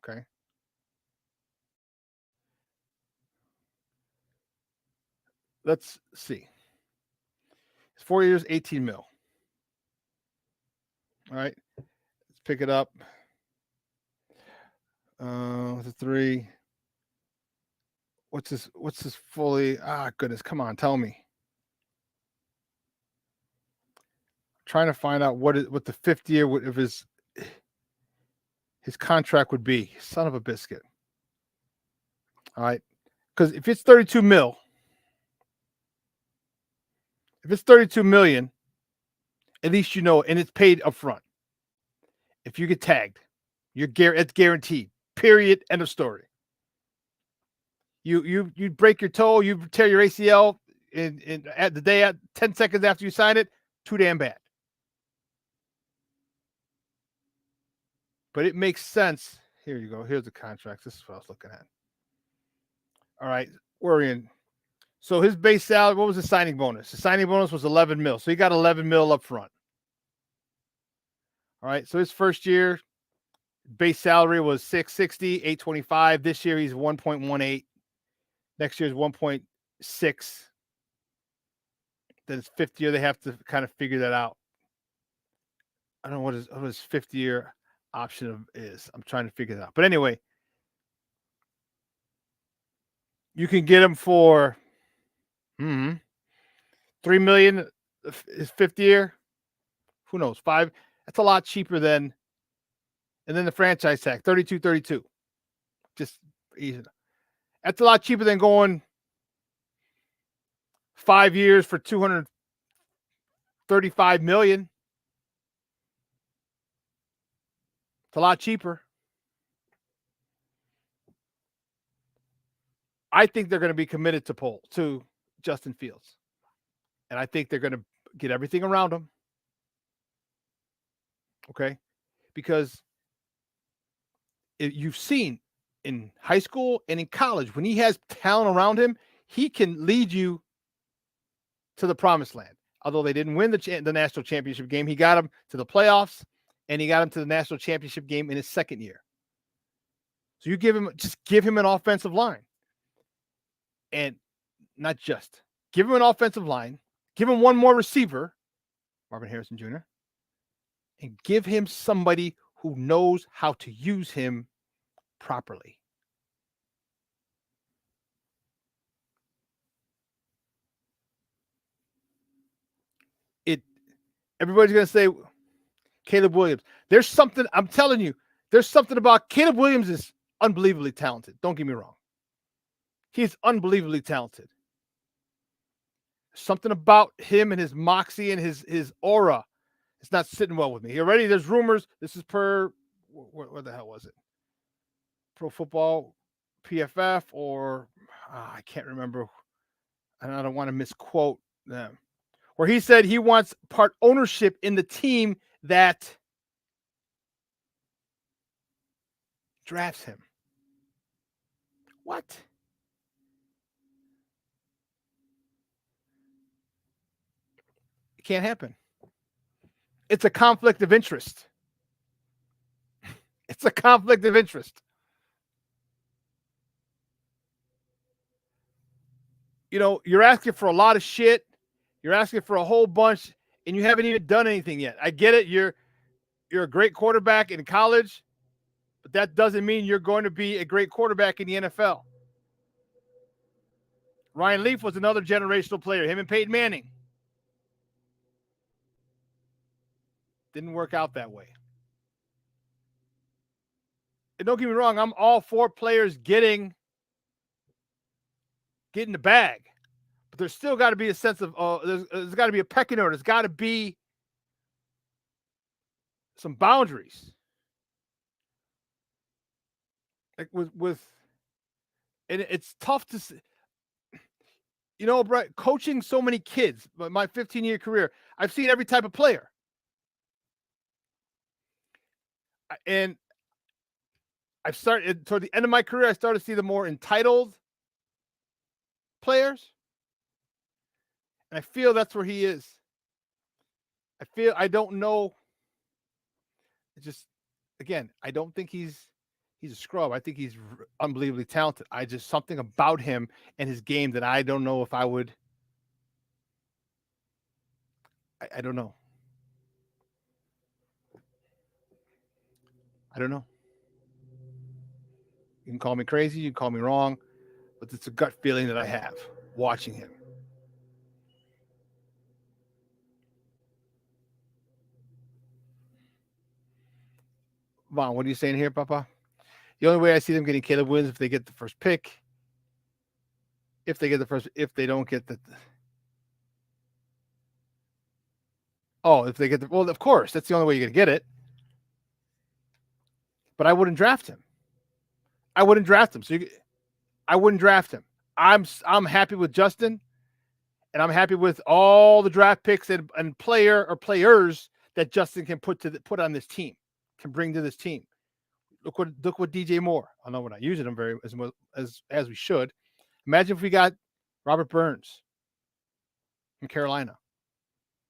Okay. Let's see. It's 4 years, 18 mil. All right, let's pick it up. With a 3. What's this fully? Goodness, come on, tell me. Trying to find out what the 5th year of his contract would be. Son of a biscuit. All right, because if it's 32 mil, if it's 32 million, at least you know, and it's paid up front. If you get tagged, it's guaranteed. Period. End of story. You break your toe, you tear your ACL at the day at 10 seconds after you sign it, too damn bad. But it makes sense. Here you go. Here's the contracts. This is what I was looking at. All right, we're in. So his base salary, what was the signing bonus? The signing bonus was 11 mil. So he got 11 mil up front. All right, so his first year, base salary was 660, 825. This year he's 1.18. Next year is 1.6. Then his 5th year, they have to kind of figure that out. I don't know what his 5th year option is. I'm trying to figure that out. But anyway, you can get him for 3 million his 5th year. Who knows? 5. That's a lot cheaper than, and then the franchise tag, 32. Just easy. That's a lot cheaper than going 5 years for 235 million. It's a lot cheaper. I think they're going to be committed to Justin Fields. And I think they're going to get everything around him. Okay? Because you've seen in high school and in college, when he has talent around him, he can lead you to the promised land. Although they didn't win the national championship game, he got him to the playoffs, and he got him to the national championship game in his 2nd year. So you give him an offensive line. And not just give him an offensive line, give him one more receiver, Marvin Harrison Jr., and give him somebody who knows how to use him properly. Everybody's going to say Caleb Williams. There's something, I'm telling you, there's something about Caleb Williams is unbelievably talented. Don't get me wrong. He's unbelievably talented. Something about him and his moxie and his aura. It's not sitting well with me. Already there's rumors. This is per, where the hell was it? Pro Football PFF or I can't remember. And I don't want to misquote them. Where he said he wants part ownership in the team that drafts him. What? It can't happen. It's a conflict of interest. It's a conflict of interest. You know, you're asking for a lot of shit. You're asking for a whole bunch, and you haven't even done anything yet. I get it. You're a great quarterback in college, but that doesn't mean you're going to be a great quarterback in the NFL. Ryan Leaf was another generational player, him and Peyton Manning. Didn't work out that way. And don't get me wrong, I'm all for players getting the bag. But there's still got to be a sense of, there's got to be a pecking order. There's got to be some boundaries. Like and it's tough to see. You know, Brett, coaching so many kids, my 15-year career, I've seen every type of player. And I've started, toward the end of my career, I started to see the more entitled players. And I feel that's where he is. I don't know. It's just, again, I don't think he's a scrub. I think he's unbelievably talented. I just something about him and his game that I don't know if I would. I don't know. I don't know. You can call me crazy, you can call me wrong, but it's a gut feeling that I have watching him. Vaughn, what are you saying here, Papa? The only way I see them getting Caleb Williams if they get the first pick. If they don't get the. Oh, if they get the. Well, of course, that's the only way you're going to get it. But I wouldn't draft him. I wouldn't draft him. I wouldn't draft him. I'm happy with Justin, and I'm happy with all the draft picks and player or players that Justin can put on this team, can bring to this team. Look what DJ Moore. I know we're not using him very as we should. Imagine if we got Robert Burns from Carolina.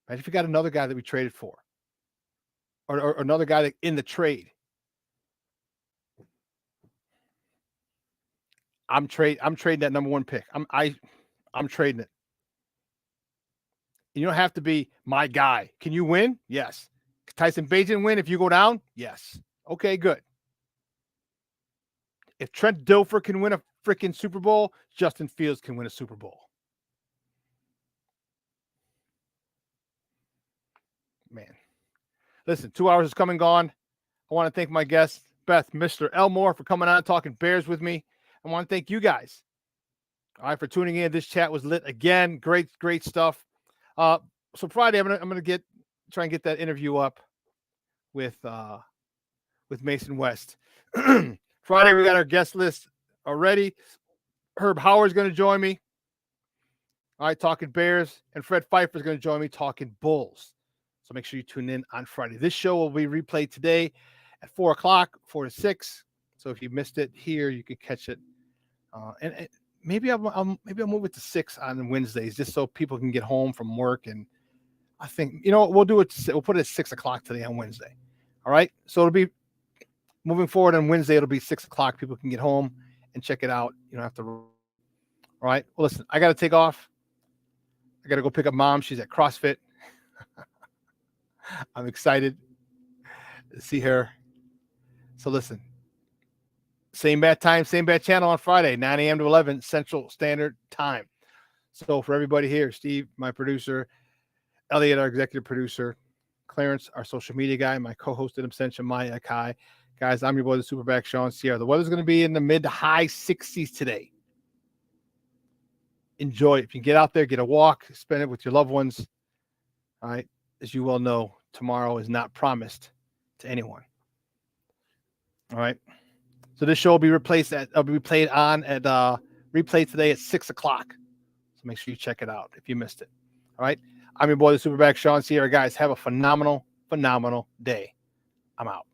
Imagine if we got another guy that we traded for, or another guy that in the trade. I'm trading that number 1 pick. I'm trading it. You don't have to be my guy. Can you win? Yes. Tyson Bagent win if you go down? Yes. Okay, good. If Trent Dilfer can win a freaking Super Bowl, Justin Fields can win a Super Bowl. Man. Listen, 2 hours is come and gone. I want to thank my guest, Beth, Mr. Elmore, for coming on talking Bears with me. I want to thank you guys, all right, for tuning in. This chat was lit again. Great stuff. So Friday, I'm gonna try and get that interview up with Mason West. Friday, we got our guest list already. Herb Howard's going to join me. All right, talking Bears, and Fred Pfeiffer is going to join me talking Bulls. So make sure you tune in on Friday. This show will be replayed today at 4 o'clock, 4 to 6. So if you missed it here, you can catch it. And maybe I'll move it to 6 on Wednesdays, just so people can get home from work. And I think, we'll do it. We'll put it at 6 o'clock today on Wednesday. All right. So it'll be moving forward on Wednesday. It'll be 6 o'clock. People can get home and check it out. You don't have to. All right. Well, listen, I got to take off. I got to go pick up Mom. She's at CrossFit. I'm excited to see her. So listen. Same bad time, same bad channel on Friday, 9 a.m. to 11 Central Standard Time. So for everybody here, Steve, my producer, Elliot, our executive producer, Clarence, our social media guy, my co-host in absentia, Maya Akai. Guys, I'm your boy, the SuperBack, Shawn Sierra. The weather's going to be in the mid to high 60s today. Enjoy it. If you can get out there, get a walk, spend it with your loved ones. All right. As you well know, tomorrow is not promised to anyone. All right. So this show will be replayed replay today at 6 o'clock. So make sure you check it out if you missed it. All right. I'm your boy, the SuperBack, Shawn Sierra. Guys, have a phenomenal day. I'm out.